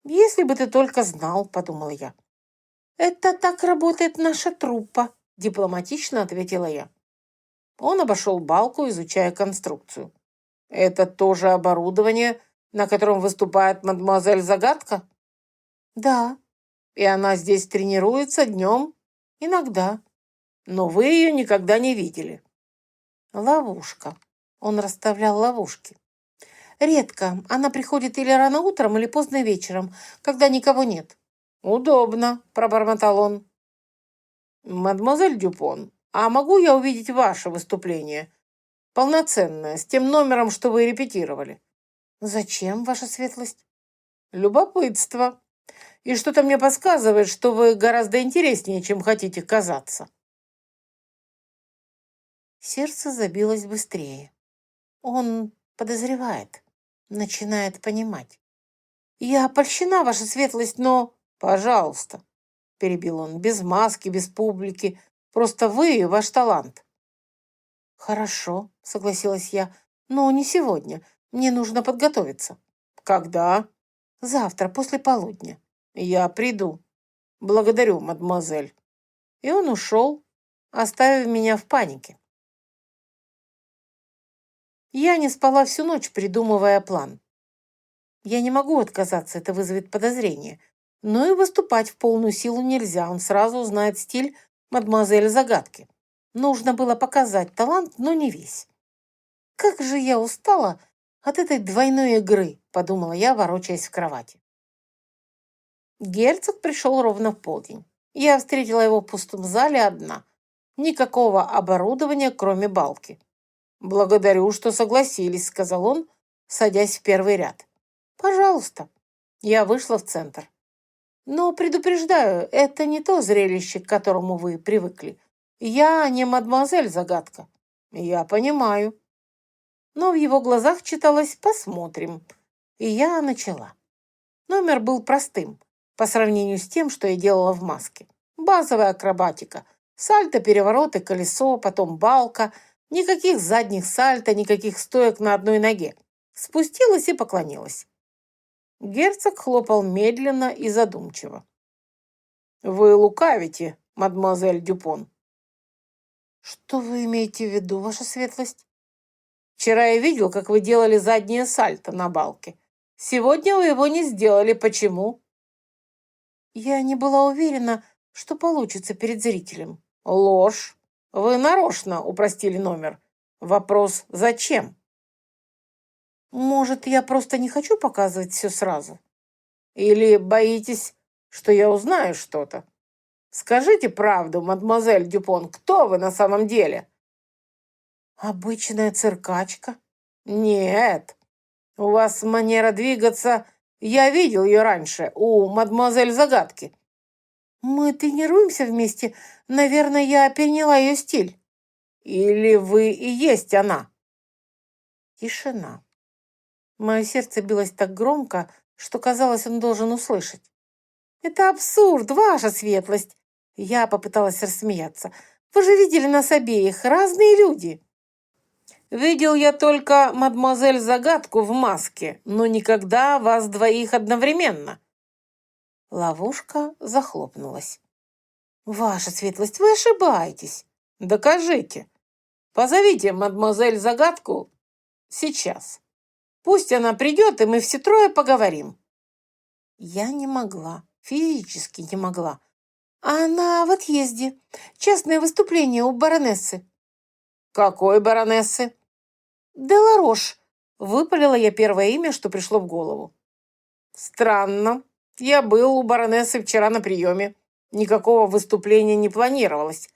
«Если бы ты только знал», — подумала я. «Это так работает наша труппа», — дипломатично ответила я. Он обошел балку, изучая конструкцию. «Это тоже оборудование, на котором выступает мадемуазель Загадка?» «Да». «И она здесь тренируется днем?» «Иногда». «Но вы ее никогда не видели?» «Ловушка». Он расставлял ловушки. «Редко. Она приходит или рано утром, или поздно вечером, когда никого нет». «Удобно», — пробормотал он. «Мадемуазель Дюпон, а могу я увидеть ваше выступление? Полноценное, с тем номером, что вы репетировали». «Зачем, ваша светлость?» «Любопытство. И что-то мне подсказывает, что вы гораздо интереснее, чем хотите казаться». Сердце забилось быстрее. Он подозревает, начинает понимать. «Я польщена, ваша светлость, но...» «Пожалуйста», — перебил он, — «без маски, без публики. Просто вы и ваш талант». «Хорошо», — согласилась я, — «но не сегодня. Мне нужно подготовиться». «Когда?» «Завтра, после полудня». «Я приду. Благодарю, мадемуазель». И он ушел, оставив меня в панике. Я не спала всю ночь, придумывая план. Я не могу отказаться, это вызовет подозрение. Но и выступать в полную силу нельзя, он сразу узнает стиль мадемуазель Загадки. Нужно было показать талант, но не весь. «Как же я устала от этой двойной игры», — подумала я, ворочаясь в кровати. Герцог пришел ровно в полдень. Я встретила его в пустом зале одна. Никакого оборудования, кроме балки. «Благодарю, что согласились», — сказал он, садясь в первый ряд. «Пожалуйста». Я вышла в центр. «Но предупреждаю, это не то зрелище, к которому вы привыкли. Я не мадемуазель Загадка». «Я понимаю». Но в его глазах читалось «посмотрим». И я начала. Номер был простым по сравнению с тем, что я делала в маске. Базовая акробатика. Сальто, перевороты, колесо, потом балка. Никаких задних сальто, никаких стоек на одной ноге. Спустилась и поклонилась. Герцог хлопал медленно и задумчиво. «Вы лукавите, мадемуазель Дюпон». «Что вы имеете в виду, ваша светлость?» «Вчера я видел, как вы делали заднее сальто на балке. Сегодня вы его не сделали. Почему?» «Я не была уверена, что получится перед зрителем». «Ложь. Вы нарочно упростили номер. Вопрос «зачем?» «Может, я просто не хочу показывать все сразу?» «Или боитесь, что я узнаю что-то? Скажите правду, мадемуазель Дюпон, кто вы на самом деле?» «Обычная циркачка». «Нет, у вас манера двигаться. Я видел ее раньше, у мадемуазель Загадки». «Мы тренируемся вместе. Наверное, я переняла ее стиль». «Или вы и есть она?» Тишина. Мое сердце билось так громко, что, казалось, он должен услышать. «Это абсурд, ваша светлость!» Я попыталась рассмеяться. «Вы же видели нас обеих, разные люди!» «Видел я только мадемуазель Загадку в маске, но никогда вас двоих одновременно». Ловушка захлопнулась. «Ваша светлость, вы ошибаетесь!» «Докажите! Позовите мадемуазель Загадку сейчас. Пусть она придет, и мы все трое поговорим». Я не могла, физически не могла. А она в отъезде. Частное выступление у баронессы. «Какой баронессы?» «Деларош», — выпалила я первое имя, что пришло в голову. «Странно. Я был у баронессы вчера на приеме. Никакого выступления не планировалось».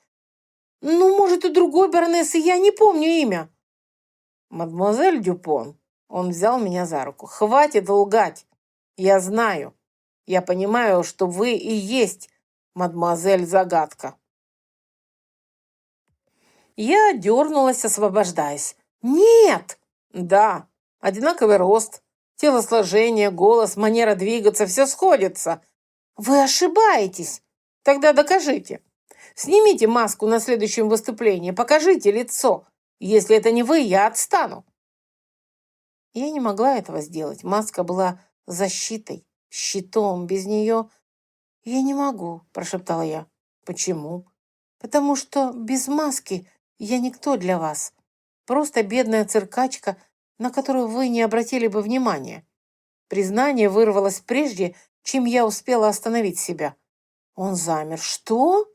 «Ну, может, у другой баронессы, я не помню имя». «Мадемуазель Дюпон», — он взял меня за руку, — «хватит лгать. Я знаю. Я понимаю, что вы и есть мадемуазель Загадка. Я дернулась, освобождаясь. «Нет!» «Да, одинаковый рост, телосложение, голос, манера двигаться, все сходится». «Вы ошибаетесь!» «Тогда докажите. Снимите маску на следующем выступлении, покажите лицо. Если это не вы, я отстану». Я не могла этого сделать. Маска была защитой, щитом. Без нее я не могу, прошептала я. Почему? Потому что без маски я никто для вас. Просто бедная циркачка, на которую вы не обратили бы внимания. Признание вырвалось прежде, чем я успела остановить себя. Он замер. Что?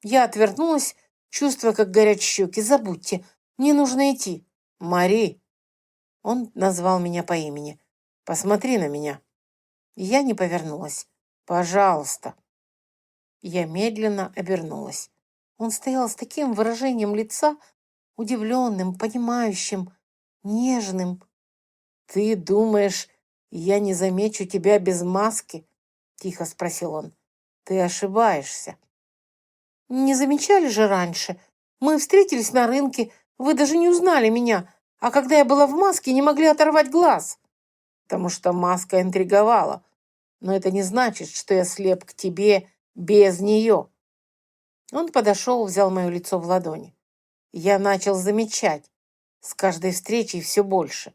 Я отвернулась, чувствуя, как горят щеки. Забудьте, мне нужно идти. Мари. Он назвал меня по имени. Посмотри на меня. Я не повернулась. Пожалуйста. Я медленно обернулась. Он стоял с таким выражением лица, удивленным, понимающим, нежным. «Ты думаешь, я не замечу тебя без маски?» — тихо спросил он. «Ты ошибаешься». «Не замечали же раньше? Мы встретились на рынке, вы даже не узнали меня, а когда я была в маске, не могли оторвать глаз». «Потому что маска интриговала. Но это не значит, что я слеп к тебе без нее». Он подошел, взял мое лицо в ладони. Я начал замечать. С каждой встречей все больше.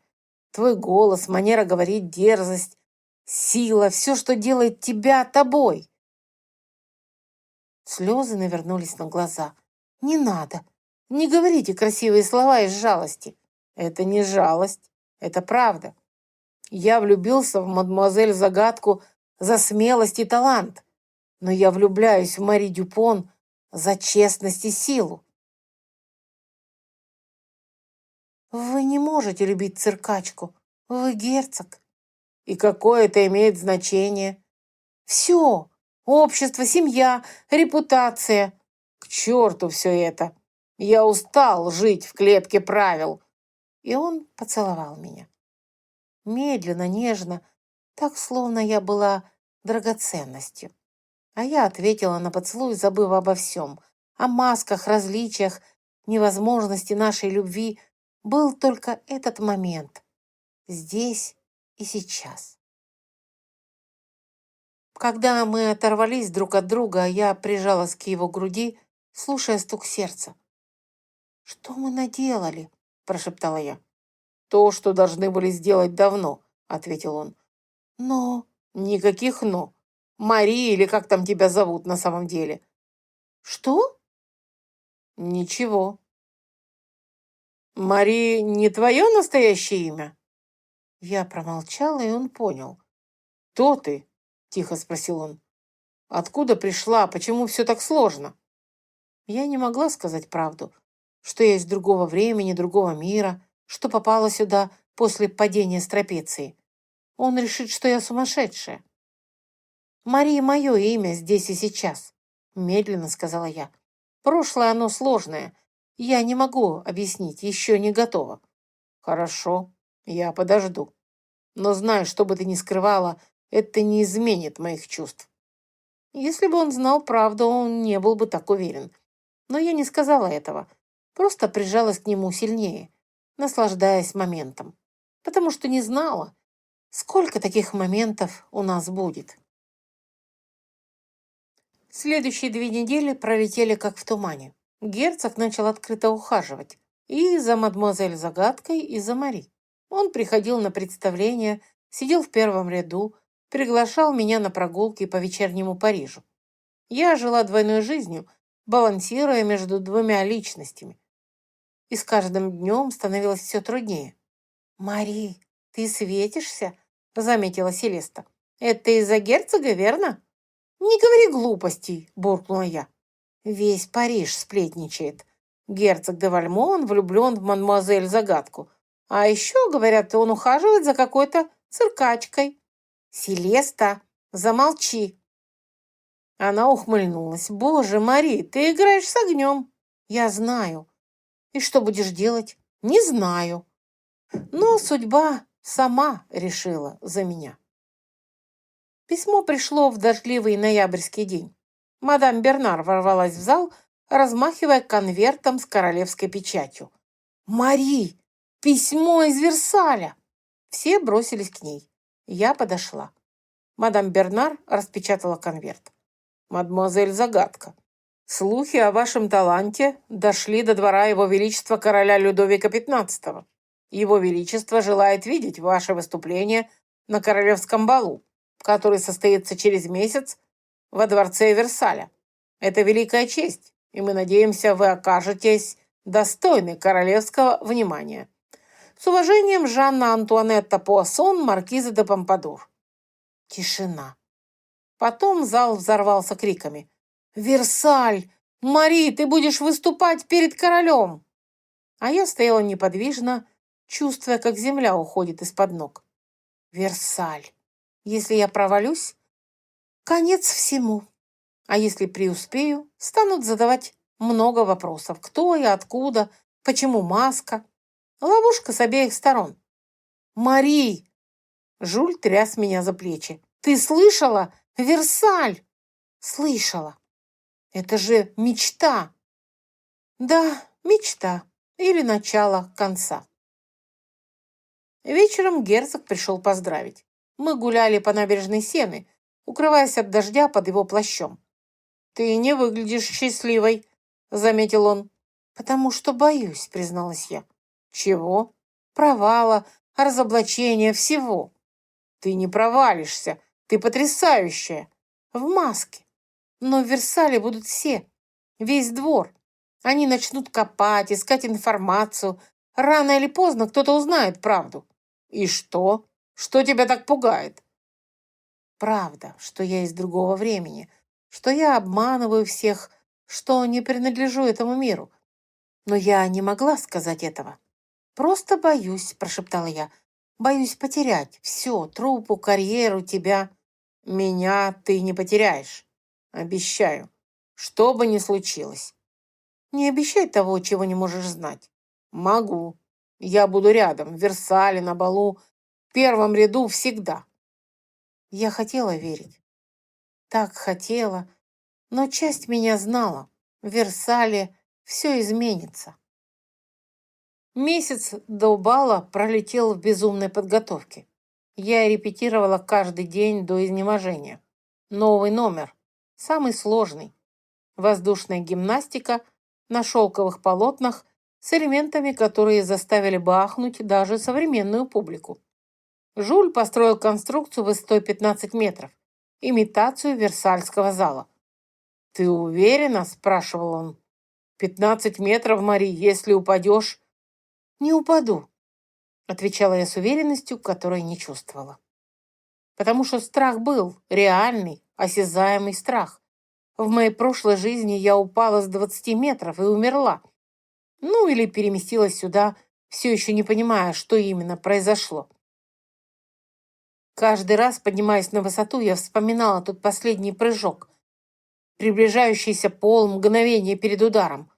Твой голос, манера говорить, дерзость, сила, все, что делает тебя тобой. Слезы навернулись на глаза. Не надо. Не говорите красивые слова из жалости. Это не жалость, это правда. Я влюбился в мадемуазель Загадку за смелость и талант. Но я влюбляюсь в Мари Дюпон за честность и силу. Вы не можете любить циркачку. Вы герцог. И какое это имеет значение? Все. Общество, семья, репутация. К черту все это. Я устал жить в клетке правил. И он поцеловал меня. Медленно, нежно, так, словно я была драгоценностью. А я ответила на поцелуй, забыв обо всем. О масках, различиях, невозможности нашей любви. Был только этот момент. Здесь и сейчас. Когда мы оторвались друг от друга, я прижалась к его груди, слушая стук сердца. «Что мы наделали?» – прошептала я. «То, что должны были сделать давно», – ответил он. «Но...» «Никаких «но». Мари, или как там тебя зовут на самом деле?» «Что?» «Ничего». «Мари не твое настоящее имя?» Я промолчала, и он понял. «Кто ты?» – тихо спросил он. «Откуда пришла? Почему все так сложно?» Я не могла сказать правду, что я из другого времени, другого мира, что попала сюда после падения с трапеции. Он решит, что я сумасшедшая. «Мария — мое имя здесь и сейчас», — медленно сказала я. «Прошлое оно сложное. Я не могу объяснить, еще не готова». «Хорошо, я подожду. Но знай, что бы ты ни скрывала, это не изменит моих чувств». Если бы он знал правду, он не был бы так уверен. Но я не сказала этого, просто прижалась к нему сильнее, наслаждаясь моментом, потому что не знала, сколько таких моментов у нас будет. Следующие 2 недели пролетели как в тумане. Герцог начал открыто ухаживать и за мадемуазель Загадкой, и за Мари. Он приходил на представления, сидел в первом ряду, приглашал меня на прогулки по вечернему Парижу. Я жила двойной жизнью, балансируя между двумя личностями. И с каждым днем становилось все труднее. «Мари, ты светишься?» — заметила Селеста. «Это из-за герцога, верно?» «Не говори глупостей», — буркнула я. «Весь Париж сплетничает. Герцог де Вальмон влюблен в мадемуазель Загадку. А еще, говорят, он ухаживает за какой-то циркачкой». «Селеста, замолчи!» Она ухмыльнулась. «Боже, Мари, ты играешь с огнем!» «Я знаю. И что будешь делать?» «Не знаю. Но судьба сама решила за меня». Письмо пришло в дождливый ноябрьский день. Мадам Бернар ворвалась в зал, размахивая конвертом с королевской печатью. «Мари! Письмо из Версаля!» Все бросились к ней. Я подошла. Мадам Бернар распечатала конверт. «Мадемуазель Загадка, слухи о вашем таланте дошли до двора Его Величества короля Людовика XV. Его Величество желает видеть ваше выступление на королевском балу, который состоится через месяц во дворце Версаля. Это великая честь, и мы надеемся, вы окажетесь достойны королевского внимания. С уважением, Жанна Антуанетта Пуассон, маркиза де Помпадур». Тишина. Потом зал взорвался криками. «Версаль! Мари, ты будешь выступать перед королем!» А я стояла неподвижно, чувствуя, как земля уходит из-под ног. Версаль. Если я провалюсь, конец всему. А если преуспею, станут задавать много вопросов. Кто я, откуда, почему маска? Ловушка с обеих сторон. «Мари!» Жюль тряс меня за плечи. «Ты слышала? Версаль!» «Слышала. Это же мечта!» «Да, мечта. Или начало конца». Вечером герцог пришел поздравить. Мы гуляли по набережной Сены, укрываясь от дождя под его плащом. «Ты не выглядишь счастливой», — заметил он. «Потому что боюсь», — призналась я. «Чего?» «Провала, разоблачения, всего». «Ты не провалишься. Ты потрясающая. В маске. Но в Версале будут все. Весь двор. Они начнут копать, искать информацию. Рано или поздно кто-то узнает правду». «И что? Что тебя так пугает?» «Правда, что я из другого времени, что я обманываю всех, что не принадлежу этому миру. Но я не могла сказать этого. Просто боюсь», — прошептала я. «Боюсь потерять все, труппу, карьеру, тебя». «Меня ты не потеряешь. Обещаю. Что бы ни случилось». «Не обещай того, чего не можешь знать». «Могу. Я буду рядом, в Версале, на балу, в первом ряду всегда». Я хотела верить. Так хотела, но часть меня знала. В Версале все изменится. Месяц до бала пролетел в безумной подготовке. Я репетировала каждый день до изнеможения. Новый номер, самый сложный. Воздушная гимнастика на шелковых полотнах с элементами, которые заставили бы ахнуть даже современную публику. Жюль построил конструкцию высотой 15 метров, имитацию Версальского зала. «Ты уверена?» – спрашивал он. «15 метров, Мари, если упадешь...» «Не упаду», — отвечала я с уверенностью, которой не чувствовала. Потому что страх был, реальный, осязаемый страх. В моей прошлой жизни я упала с 20 метров и умерла. Ну, или переместилась сюда, все еще не понимая, что именно произошло. Каждый раз, поднимаясь на высоту, я вспоминала тот последний прыжок, приближающийся пол, мгновение перед ударом.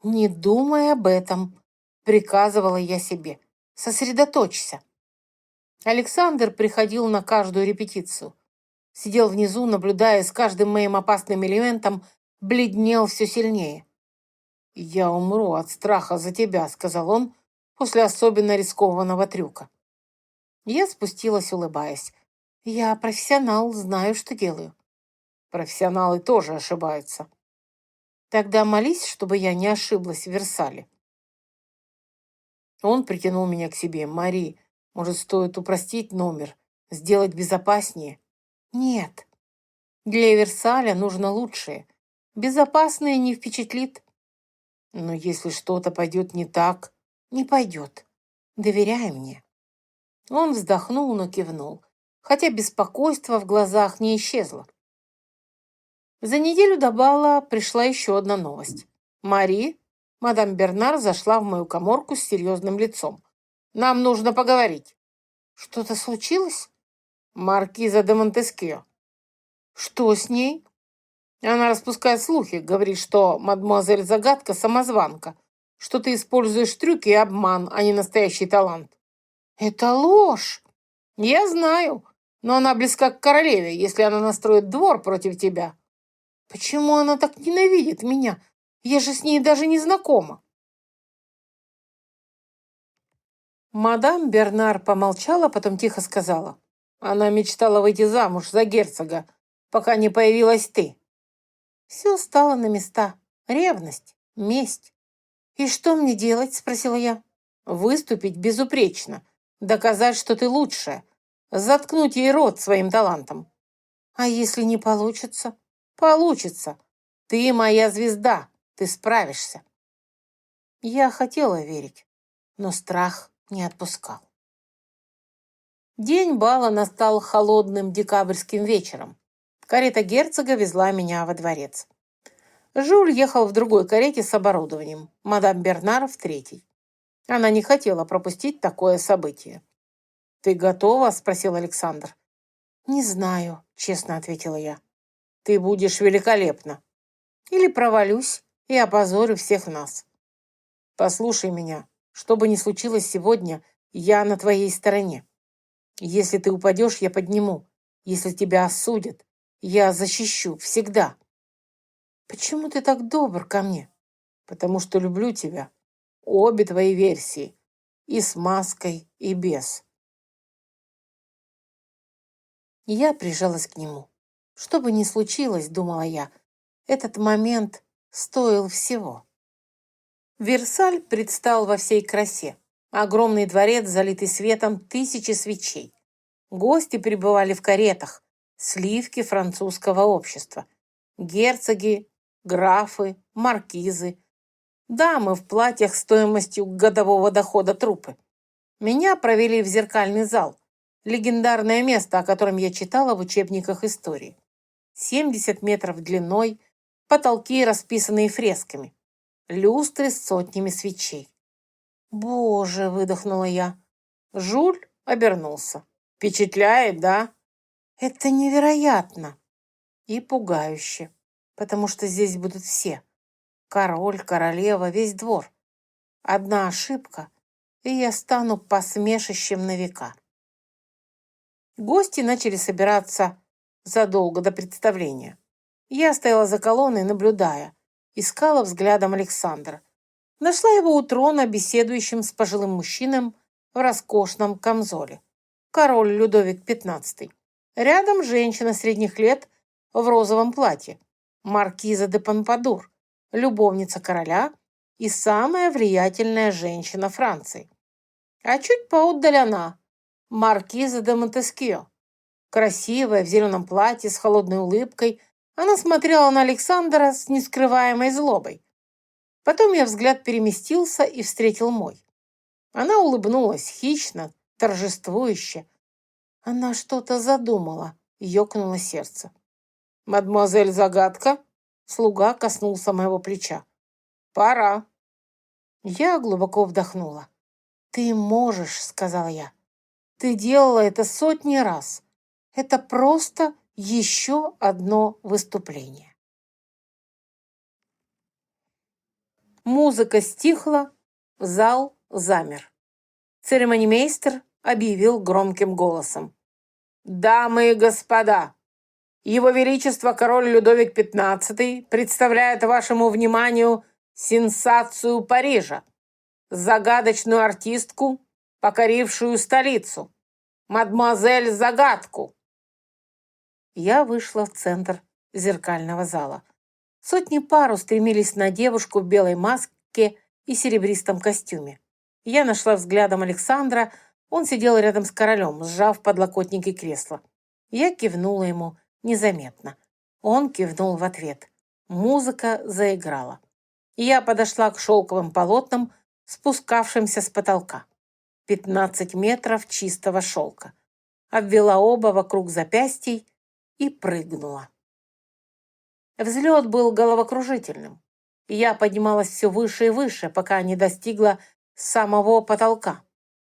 «Не думай об этом», — приказывала я себе. «Сосредоточься». Александр приходил на каждую репетицию. Сидел внизу, наблюдая, с каждым моим опасным элементом бледнел все сильнее. «Я умру от страха за тебя», — сказал он после особенно рискованного трюка. Я спустилась, улыбаясь. «Я профессионал, знаю, что делаю». «Профессионалы тоже ошибаются». «Тогда молись, чтобы я не ошиблась в Версале». Он притянул меня к себе. «Мари, может, стоит упростить номер, сделать безопаснее?» «Нет. Для Версаля нужно лучшее. Безопасное не впечатлит». «Но если что-то пойдет не так...» «Не пойдет. Доверяй мне». Он вздохнул, но кивнул, хотя беспокойство в глазах не исчезло. За неделю до бала пришла еще одна новость. «Мари, мадам Бернар зашла в мою каморку с серьезным лицом. Нам нужно поговорить». «Что-то случилось?» «Маркиза де Монтескио». «Что с ней?» «Она распускает слухи, говорит, что мадемуазель Загадка самозванка, что ты используешь трюки и обман, а не настоящий талант». «Это ложь!» «Я знаю, но она близка к королеве, если она настроит двор против тебя». Почему она так ненавидит меня? Я же с ней даже не знакома. Мадам Бернар помолчала, потом тихо сказала. Она мечтала выйти замуж за герцога, пока не появилась ты. Все стало на места. Ревность, месть. «И что мне делать?» – спросила я. «Выступить безупречно, доказать, что ты лучшая, заткнуть ей рот своим талантом». «А если не получится?» «Получится. Ты моя звезда, ты справишься». Я хотела верить, но страх не отпускал. День бала настал холодным декабрьским вечером. Карета герцога везла меня во дворец. Жюль ехал в другой карете с оборудованием, мадам Бернар в третьей. Она не хотела пропустить такое событие. «Ты готова?» – спросил Александр. «Не знаю», – честно ответила я. «Ты будешь великолепна. Или провалюсь и опозорю всех нас. Послушай меня, что бы ни случилось сегодня, я на твоей стороне. Если ты упадешь, я подниму. Если тебя осудят, я защищу всегда». «Почему ты так добр ко мне?» «Потому что люблю тебя. Обе твои версии. И с маской, и без». Я прижалась к нему. Что бы ни случилось, думала я, этот момент стоил всего. Версаль предстал во всей красе. Огромный дворец, залитый светом тысячи свечей. Гости пребывали в каретах, сливки французского общества. Герцоги, графы, маркизы, дамы в платьях стоимостью годового дохода труппы. Меня провели в зеркальный зал, легендарное место, о котором я читала в учебниках истории. 70 метров длиной, потолки, расписанные фресками, люстры с сотнями свечей. «Боже!» — выдохнула я. Жюль обернулся. «Впечатляет, да?» «Это невероятно и пугающе, потому что здесь будут все. Король, королева, весь двор. Одна ошибка, и я стану посмешищем на века». Гости начали собираться задолго до представления. Я стояла за колонной, наблюдая, искала взглядом Александра. Нашла его у трона, беседующим с пожилым мужчиной в роскошном камзоле. Король Людовик XV. Рядом женщина средних лет в розовом платье. Маркиза де Помпадур, любовница короля и самая влиятельная женщина Франции. А чуть поотдаль она, маркиза де Монтескио. Красивая, в зеленом платье, с холодной улыбкой, она смотрела на Александра с нескрываемой злобой. Потом ее взгляд переместился и встретил мой. Она улыбнулась хищно, торжествующе. Она что-то задумала, ёкнуло сердце. «Мадемуазель Загадка?» Слуга коснулся моего плеча. «Пора». Я глубоко вдохнула. «Ты можешь», — сказала я. «Ты делала это сотни раз. Это просто еще одно выступление». Музыка стихла, зал замер. Церемонимейстер объявил громким голосом. «Дамы и господа, Его Величество король Людовик XV представляет вашему вниманию сенсацию Парижа, загадочную артистку, покорившую столицу, мадемуазель Загадку». Я вышла в центр зеркального зала. Сотни пар устремились на девушку в белой маске и серебристом костюме. Я нашла взглядом Александра. Он сидел рядом с королем, сжав подлокотники кресла. Я кивнула ему незаметно. Он кивнул в ответ. Музыка заиграла. Я подошла к шелковым полотнам, спускавшимся с потолка. 15 метров чистого шелка. Обвела оба вокруг запястий и прыгнула. Взлет был головокружительным. Я поднималась все выше и выше, пока не достигла самого потолка.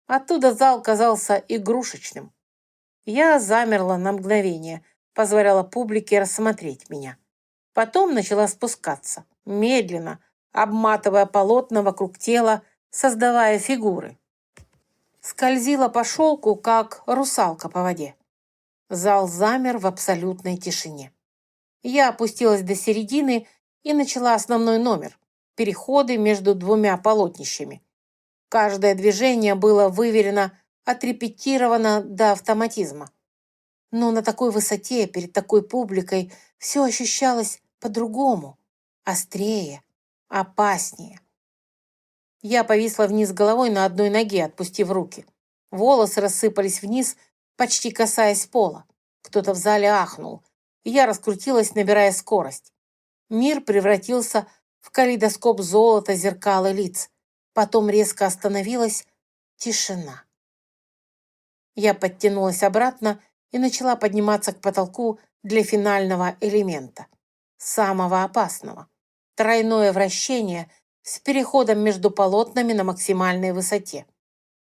Оттуда зал казался игрушечным. Я замерла на мгновение, позволяла публике рассмотреть меня. Потом начала спускаться, медленно, обматывая полотна вокруг тела, создавая фигуры. Скользила по шелку, как русалка по воде. Зал замер в абсолютной тишине. Я опустилась до середины и начала основной номер – переходы между двумя полотнищами. Каждое движение было выверено, отрепетировано до автоматизма. Но на такой высоте, перед такой публикой, все ощущалось по-другому, острее, опаснее. Я повисла вниз головой на одной ноге, отпустив руки. Волосы рассыпались вниз, почти касаясь пола. Кто-то в зале ахнул. Я раскрутилась, набирая скорость. Мир превратился в калейдоскоп золота, зеркал и лиц. Потом резко остановилась тишина. Я подтянулась обратно и начала подниматься к потолку для финального элемента. Самого опасного. Тройное вращение с переходом между полотнами на максимальной высоте.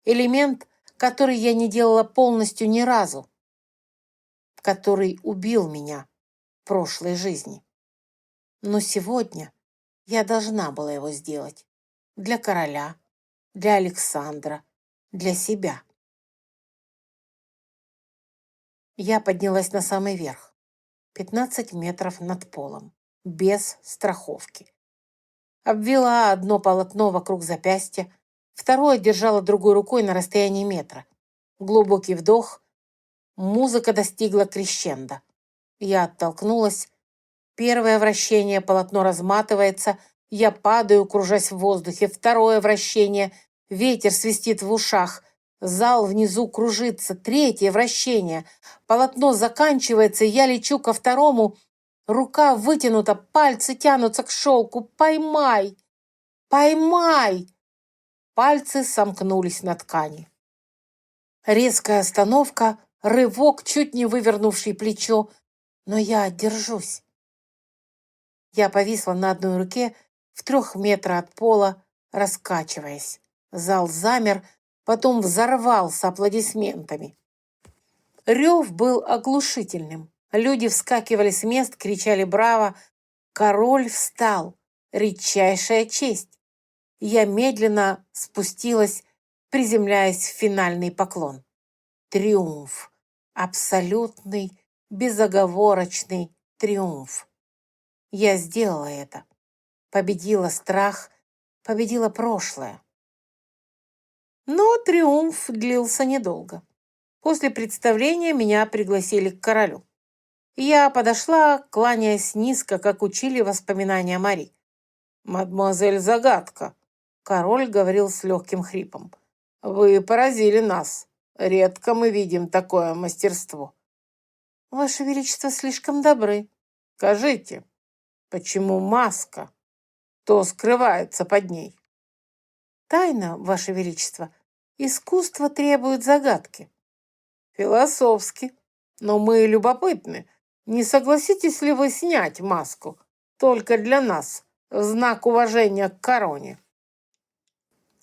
Элемент, который я не делала полностью ни разу, который убил меня в прошлой жизни. Но сегодня я должна была его сделать. Для короля, для Александра, для себя. Я поднялась на самый верх. 15 метров над полом. Без страховки. Обвела одно полотно вокруг запястья, второе держала другой рукой на расстоянии метра. Глубокий вдох. Музыка достигла крещендо. Я оттолкнулась. Первое вращение, полотно разматывается. Я падаю, кружась в воздухе. Второе вращение. Ветер свистит в ушах. Зал внизу кружится. Третье вращение. Полотно заканчивается, я лечу ко второму. Рука вытянута, пальцы тянутся к шелку. Поймай! Поймай! Пальцы сомкнулись на ткани. Резкая остановка, рывок, чуть не вывернувший плечо. Но я держусь. Я повисла на одной руке в 3 метрах от пола, раскачиваясь. Зал замер, потом взорвался аплодисментами. Рев был оглушительным. Люди вскакивали с мест, кричали «Браво!». Король встал. Редчайшая честь. Я медленно спустилась, приземляясь в финальный поклон. Триумф. Абсолютный, безоговорочный триумф. Я сделала это. Победила страх, победила прошлое. Но триумф длился недолго. После представления меня пригласили к королю. Я подошла, кланяясь низко, как учили воспоминания Мари. «Мадемуазель Загадка», — король говорил с легким хрипом, — «вы поразили нас. Редко мы видим такое мастерство». «Ваше Величество слишком добры». «Скажите, почему маска? Кто скрывается под ней?» «Тайна, Ваше Величество. Искусство требует загадки». «Философски. Но мы любопытны. Не согласитесь ли вы снять маску? Только для нас, в знак уважения к короне».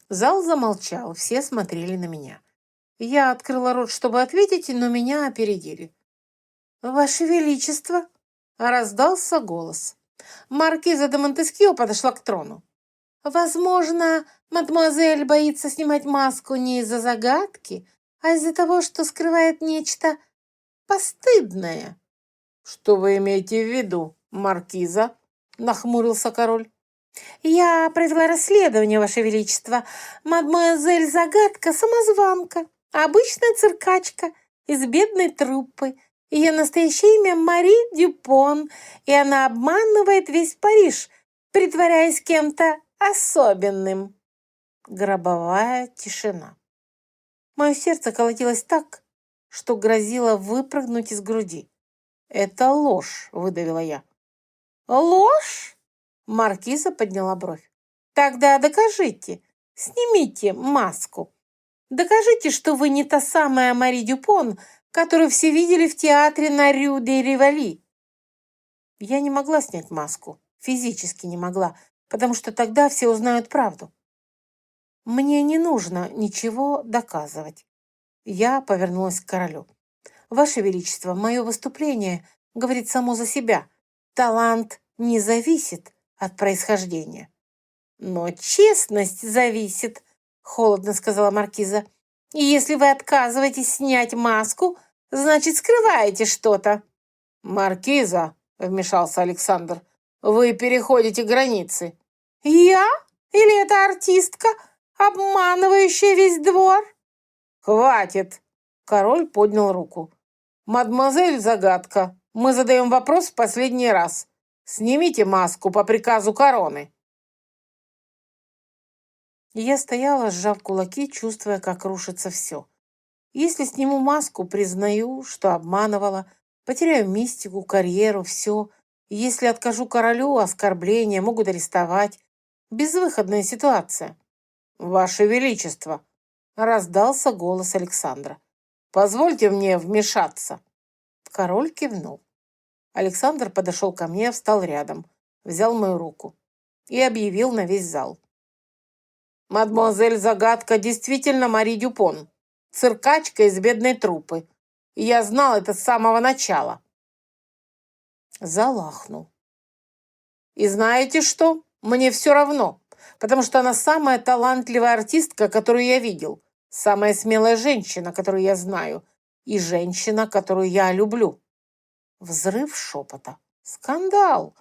Зал замолчал, все смотрели на меня. Я открыла рот, чтобы ответить, но меня опередили. «Ваше Величество!» — раздался голос. Маркиза де Монтескио подошла к трону. «Возможно, мадемуазель боится снимать маску не из-за загадки, а из-за того, что скрывает нечто постыдное». «Что вы имеете в виду, маркиза?» — нахмурился король. «Я провела расследование, Ваше Величество. Мадемуазель Загадка — самозванка, обычная циркачка из бедной труппы. Ее настоящее имя Мари Дюпон, и она обманывает весь Париж, притворяясь кем-то особенным». Гробовая тишина. Мое сердце колотилось так, что грозило выпрыгнуть из груди. «Это ложь», — выдавила я. «Ложь?» — маркиза подняла бровь. «Тогда докажите, снимите маску. Докажите, что вы не та самая Мари Дюпон, которую все видели в театре на Рю-де-Риволи». Я не могла снять маску, физически не могла, потому что тогда все узнают правду. Мне не нужно ничего доказывать. Я повернулась к королю. «Ваше Величество, мое выступление говорит само за себя. Талант не зависит от происхождения». «Но честность зависит», — холодно сказала маркиза. «И если вы отказываетесь снять маску, значит, скрываете что-то». «Маркиза», вмешался Александр. «Вы переходите границы». «Я? Или это артистка, обманывающая весь двор?» «Хватит!» Король поднял руку. «Мадемуазель Загадка, мы задаем вопрос в последний раз. Снимите маску по приказу короны». Я стояла, сжав кулаки, чувствуя, как рушится все. Если сниму маску, признаю, что обманывала, потеряю мистику, карьеру, все. Если откажу королю, оскорбления могут арестовать. Безвыходная ситуация. «Ваше Величество!» — раздался голос Александра. «Позвольте мне вмешаться». Король кивнул. Александр подошел ко мне, встал рядом, взял мою руку и объявил на весь зал. «Мадемуазель Загадка действительно Мари Дюпон, циркачка из бедной труппы. И я знал это с самого начала». Зал ахнул. «И знаете что? Мне все равно, потому что она самая талантливая артистка, которую я видел, самая смелая женщина, которую я знаю, и женщина, которую я люблю». Взрыв шепота. «Скандал!»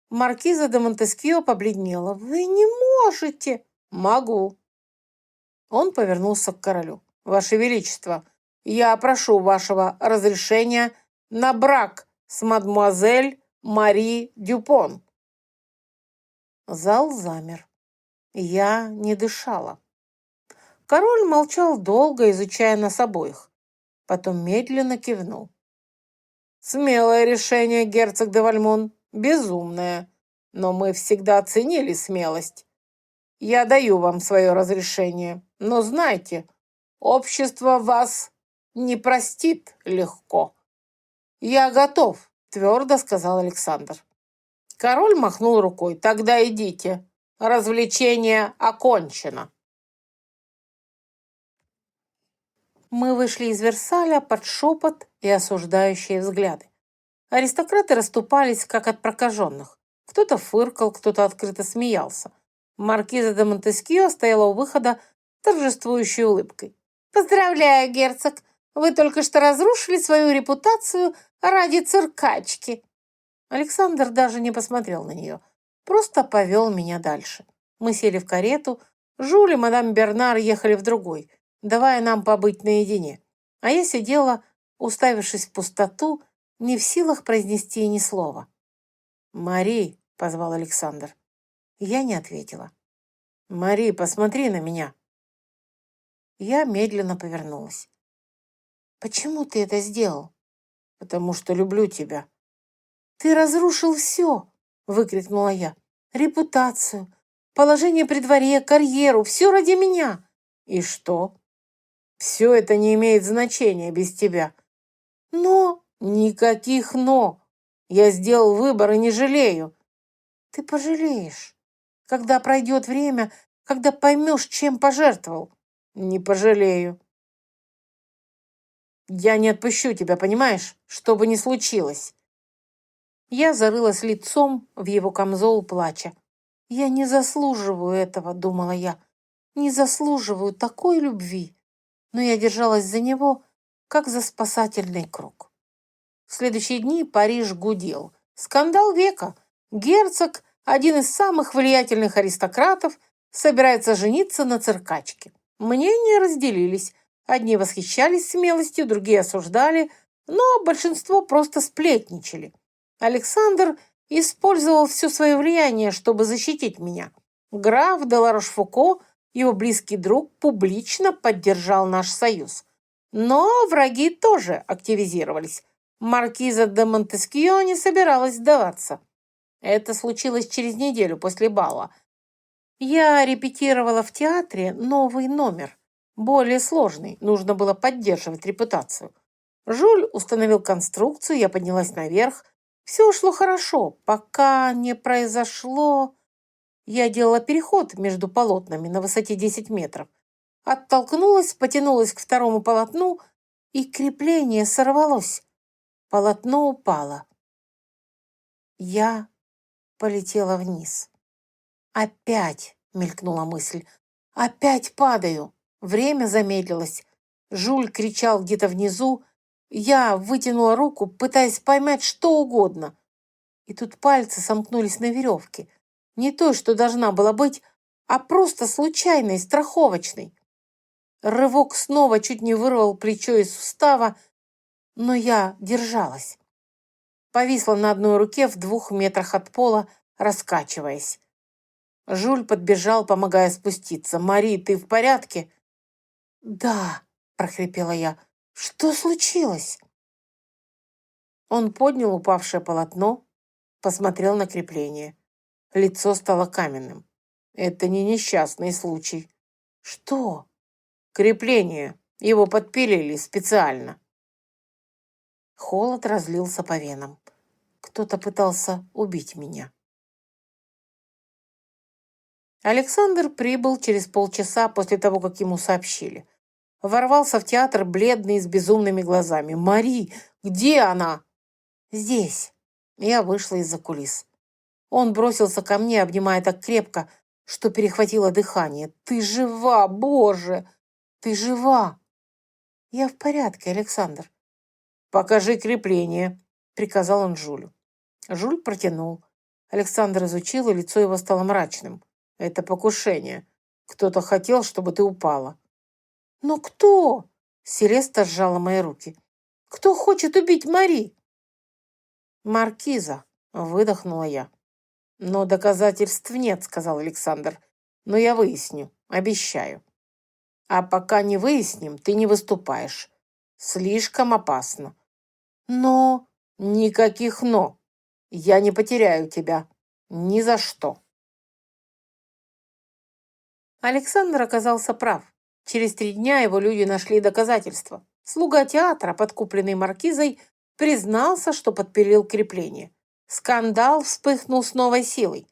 Маркиза де Монтескио побледнела. «Вы не можете!» «Могу». Он повернулся к королю. «Ваше Величество, я прошу вашего разрешения на брак с мадемуазель Мари Дюпон». Зал замер. Я не дышала. Король молчал долго, изучая нас обоих. Потом медленно кивнул. «Смелое решение, герцог де Вальмон, безумное, но мы всегда ценили смелость. Я даю вам свое разрешение, но знайте, общество вас не простит легко». «Я готов», — твердо сказал Александр. Король махнул рукой. «Тогда идите. Развлечение окончено». Мы вышли из Версаля под шепот и осуждающие взгляды. Аристократы расступались, как от прокаженных. Кто-то фыркал, кто-то открыто смеялся. Маркиза де Монтескио стояла у выхода торжествующей улыбкой. «Поздравляю, герцог! Вы только что разрушили свою репутацию ради циркачки!» Александр даже не посмотрел на нее, просто повел меня дальше. Мы сели в карету, Жюль и мадам Бернар ехали в другой, давая нам побыть наедине. А я сидела, уставившись в пустоту, не в силах произнести ни слова. «Мари», — позвал Александр. Я не ответила. «Мари, посмотри на меня». Я медленно повернулась. «Почему ты это сделал?» «Потому что люблю тебя». «Ты разрушил все!» — выкрикнула я. «Репутацию, положение при дворе, карьеру, все ради меня». «И что?» «Все это не имеет значения без тебя». «Но...» «Никаких «но». Я сделал выбор и не жалею». «Ты пожалеешь, когда пройдет время, когда поймешь, чем пожертвовал». «Не пожалею». «Я не отпущу тебя, понимаешь, что бы ни случилось». Я зарылась лицом в его камзол, плача. «Я не заслуживаю этого», — думала я. «Не заслуживаю такой любви». Но я держалась за него, как за спасательный круг. В следующие дни Париж гудел. Скандал века. Герцог, один из самых влиятельных аристократов, собирается жениться на циркачке. Мнения разделились. Одни восхищались смелостью, другие осуждали, но большинство просто сплетничали. Александр использовал все свое влияние, чтобы защитить меня. Граф де Ла-Рошфуко, его близкий друг, публично поддержал наш союз. Но враги тоже активизировались. Маркиза де Монтескио не собиралась сдаваться. Это случилось через неделю после бала. Я репетировала в театре новый номер, более сложный, нужно было поддерживать репутацию. Жюль установил конструкцию, я поднялась наверх. Все шло хорошо, пока не произошло... Я делала переход между полотнами на высоте 10 метров. Оттолкнулась, потянулась к второму полотну, и крепление сорвалось. Полотно упало. Я полетела вниз. «Опять!» — мелькнула мысль. «Опять падаю!» Время замедлилось. Жюль кричал где-то внизу. Я вытянула руку, пытаясь поймать что угодно. И тут пальцы сомкнулись на веревке. Не той, что должна была быть, а просто случайной, страховочной. Рывок снова чуть не вырвал плечо из сустава, но я держалась. Повисла на одной руке в 2 метрах от пола, раскачиваясь. Жуль подбежал, помогая спуститься. «Мари, ты в порядке?» «Да», — прохрипела я. «Что случилось?» Он поднял упавшее полотно, посмотрел на крепление. Лицо стало каменным. «Это не несчастный случай». «Что?» «Крепление. Его подпилили специально». Холод разлился по венам. Кто-то пытался убить меня. Александр прибыл через полчаса после того, как ему сообщили. Ворвался в театр, бледный, с безумными глазами. «Мари, где она?» «Здесь». Я вышла из-за кулис. Он бросился ко мне, обнимая так крепко, что перехватило дыхание. «Ты жива, Боже! Ты жива!» «Я в порядке, Александр». «Покажи крепление», — приказал он Жулю. Жуль протянул. Александр изучил, и лицо его стало мрачным. «Это покушение. Кто-то хотел, чтобы ты упала». «Но кто?» — Селеста сжала мои руки. «Кто хочет убить Мари?» «Маркиза», — выдохнула я. «Но доказательств нет», — сказал Александр. «Но я выясню, обещаю. А пока не выясним, ты не выступаешь. Слишком опасно». «Но...» «Никаких «но». Я не потеряю тебя. Ни за что». Александр оказался прав. Через 3 дня его люди нашли доказательства. Слуга театра, подкупленный маркизой, признался, что подпилил крепление. Скандал вспыхнул с новой силой.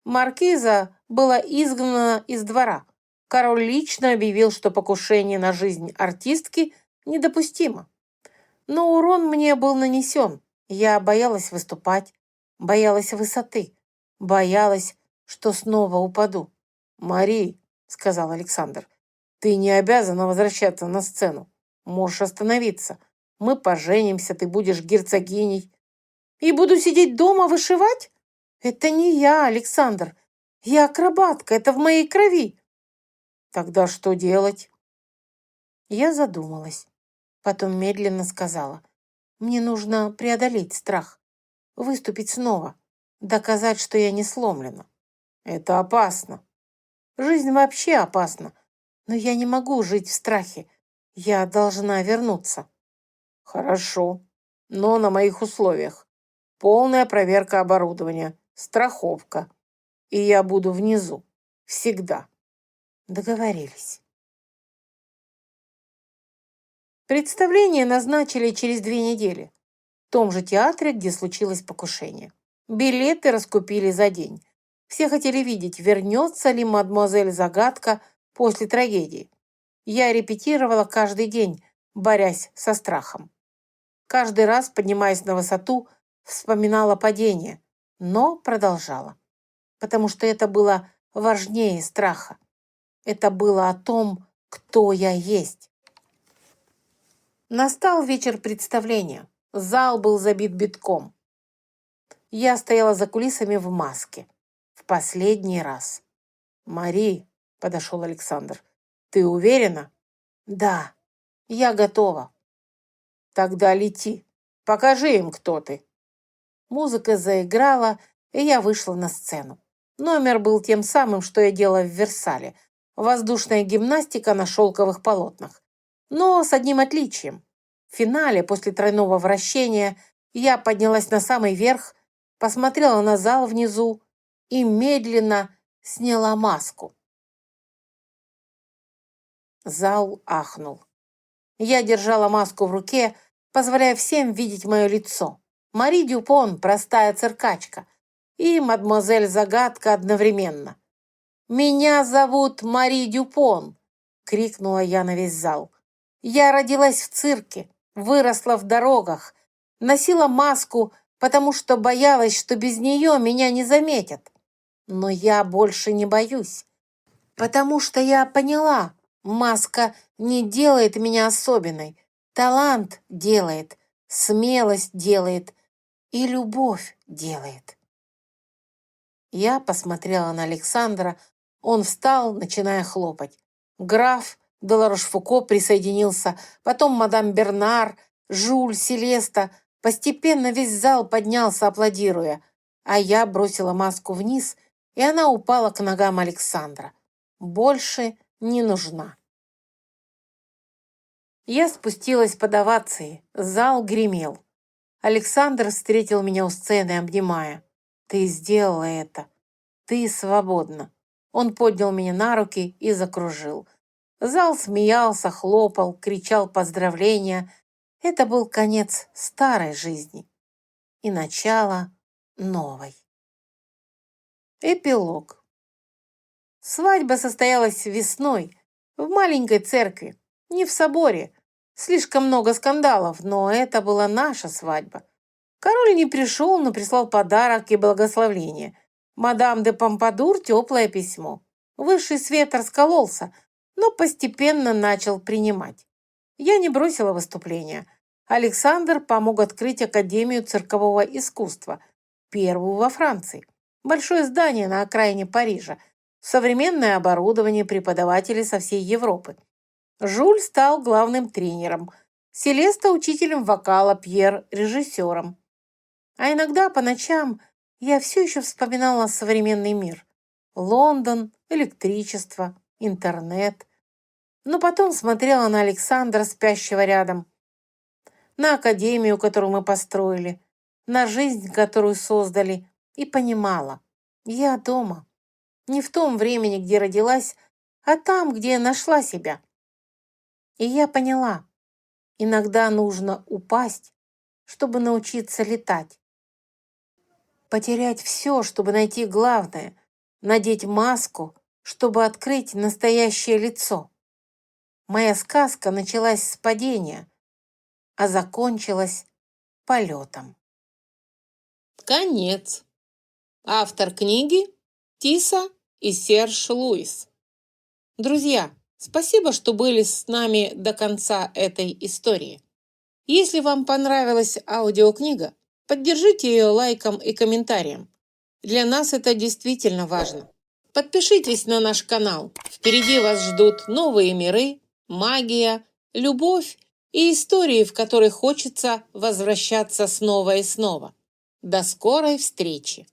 Маркиза была изгнана из двора. Король лично объявил, что покушение на жизнь артистки недопустимо. Но урон мне был нанесен. Я боялась выступать, боялась высоты, боялась, что снова упаду. «Мари», — сказал Александр, — «ты не обязана возвращаться на сцену. Можешь остановиться. Мы поженимся, ты будешь герцогиней». «И буду сидеть дома вышивать? Это не я, Александр. Я акробатка, это в моей крови». «Тогда что делать?» Я задумалась. Потом медленно сказала. «Мне нужно преодолеть страх, выступить снова, доказать, что я не сломлена. Это опасно. Жизнь вообще опасна, но я не могу жить в страхе. Я должна вернуться». «Хорошо, но на моих условиях. Полная проверка оборудования, страховка. И я буду внизу. Всегда». Договорились. Представление назначили через 2 недели. В том же театре, где случилось покушение. Билеты раскупили за день. Все хотели видеть, вернется ли мадемуазель Загадка после трагедии. Я репетировала каждый день, борясь со страхом. Каждый раз, поднимаясь на высоту, вспоминала падение, но продолжала. Потому что это было важнее страха. Это было о том, кто я есть. Настал вечер представления. Зал был забит битком. Я стояла за кулисами в маске. В последний раз. «Мари», — подошел Александр, — «ты уверена?» «Да, я готова». «Тогда лети. Покажи им, кто ты». Музыка заиграла, и я вышла на сцену. Номер был тем самым, что я делала в Версале. Воздушная гимнастика на шелковых полотнах. Но с одним отличием. В финале, после тройного вращения, я поднялась на самый верх, посмотрела на зал внизу и медленно сняла маску. Зал ахнул. Я держала маску в руке, позволяя всем видеть мое лицо. Мари Дюпон, простая циркачка, и мадемуазель Загадка одновременно. «Меня зовут Мари Дюпон!» — крикнула я на весь зал. «Я родилась в цирке, выросла в дорогах, носила маску, потому что боялась, что без нее меня не заметят. Но я больше не боюсь, потому что я поняла, маска не делает меня особенной, талант делает, смелость делает, и любовь делает. Я посмотрела на Александра. Он встал, начиная хлопать. Граф де Ларошфуко присоединился, потом мадам Бернар, Жюль, Селеста. Постепенно весь зал поднялся, аплодируя, а я бросила маску вниз, и она упала к ногам Александра. Больше не нужна. Я спустилась под овации. Зал гремел. Александр встретил меня у сцены, обнимая. «Ты сделала это. Ты свободна». Он поднял меня на руки и закружил. Зал смеялся, хлопал, кричал поздравления. Это был конец старой жизни и начало новой. Эпилог. Свадьба состоялась весной в маленькой церкви, не в соборе. Слишком много скандалов, но это была наша свадьба. Король не пришел, но прислал подарок и благословление. Мадам де Помпадур теплое письмо. Высший свет раскололся, но постепенно начал принимать. Я не бросила выступления. Александр помог открыть Академию циркового искусства, первую во Франции. Большое здание на окраине Парижа, современное оборудование, преподаватели со всей Европы. Жюль стал главным тренером, Селеста учителем вокала, Пьер режиссером. А иногда по ночам я все еще вспоминала современный мир. Лондон, электричество, интернет. Но потом смотрела на Александра, спящего рядом, на академию, которую мы построили, на жизнь, которую создали, и понимала, я дома. Не в том времени, где родилась, а там, где нашла себя. И я поняла, иногда нужно упасть, чтобы научиться летать. Потерять все, чтобы найти главное, надеть маску, чтобы открыть настоящее лицо. Моя сказка началась с падения, а закончилась полетом. Конец. Автор книги Тиса и Серж Луис. Друзья, спасибо, что были с нами до конца этой истории. Если вам понравилась аудиокнига, поддержите ее лайком и комментарием. Для нас это действительно важно. Подпишитесь на наш канал. Впереди вас ждут новые миры, магия, любовь и истории, в которые хочется возвращаться снова и снова. До скорой встречи!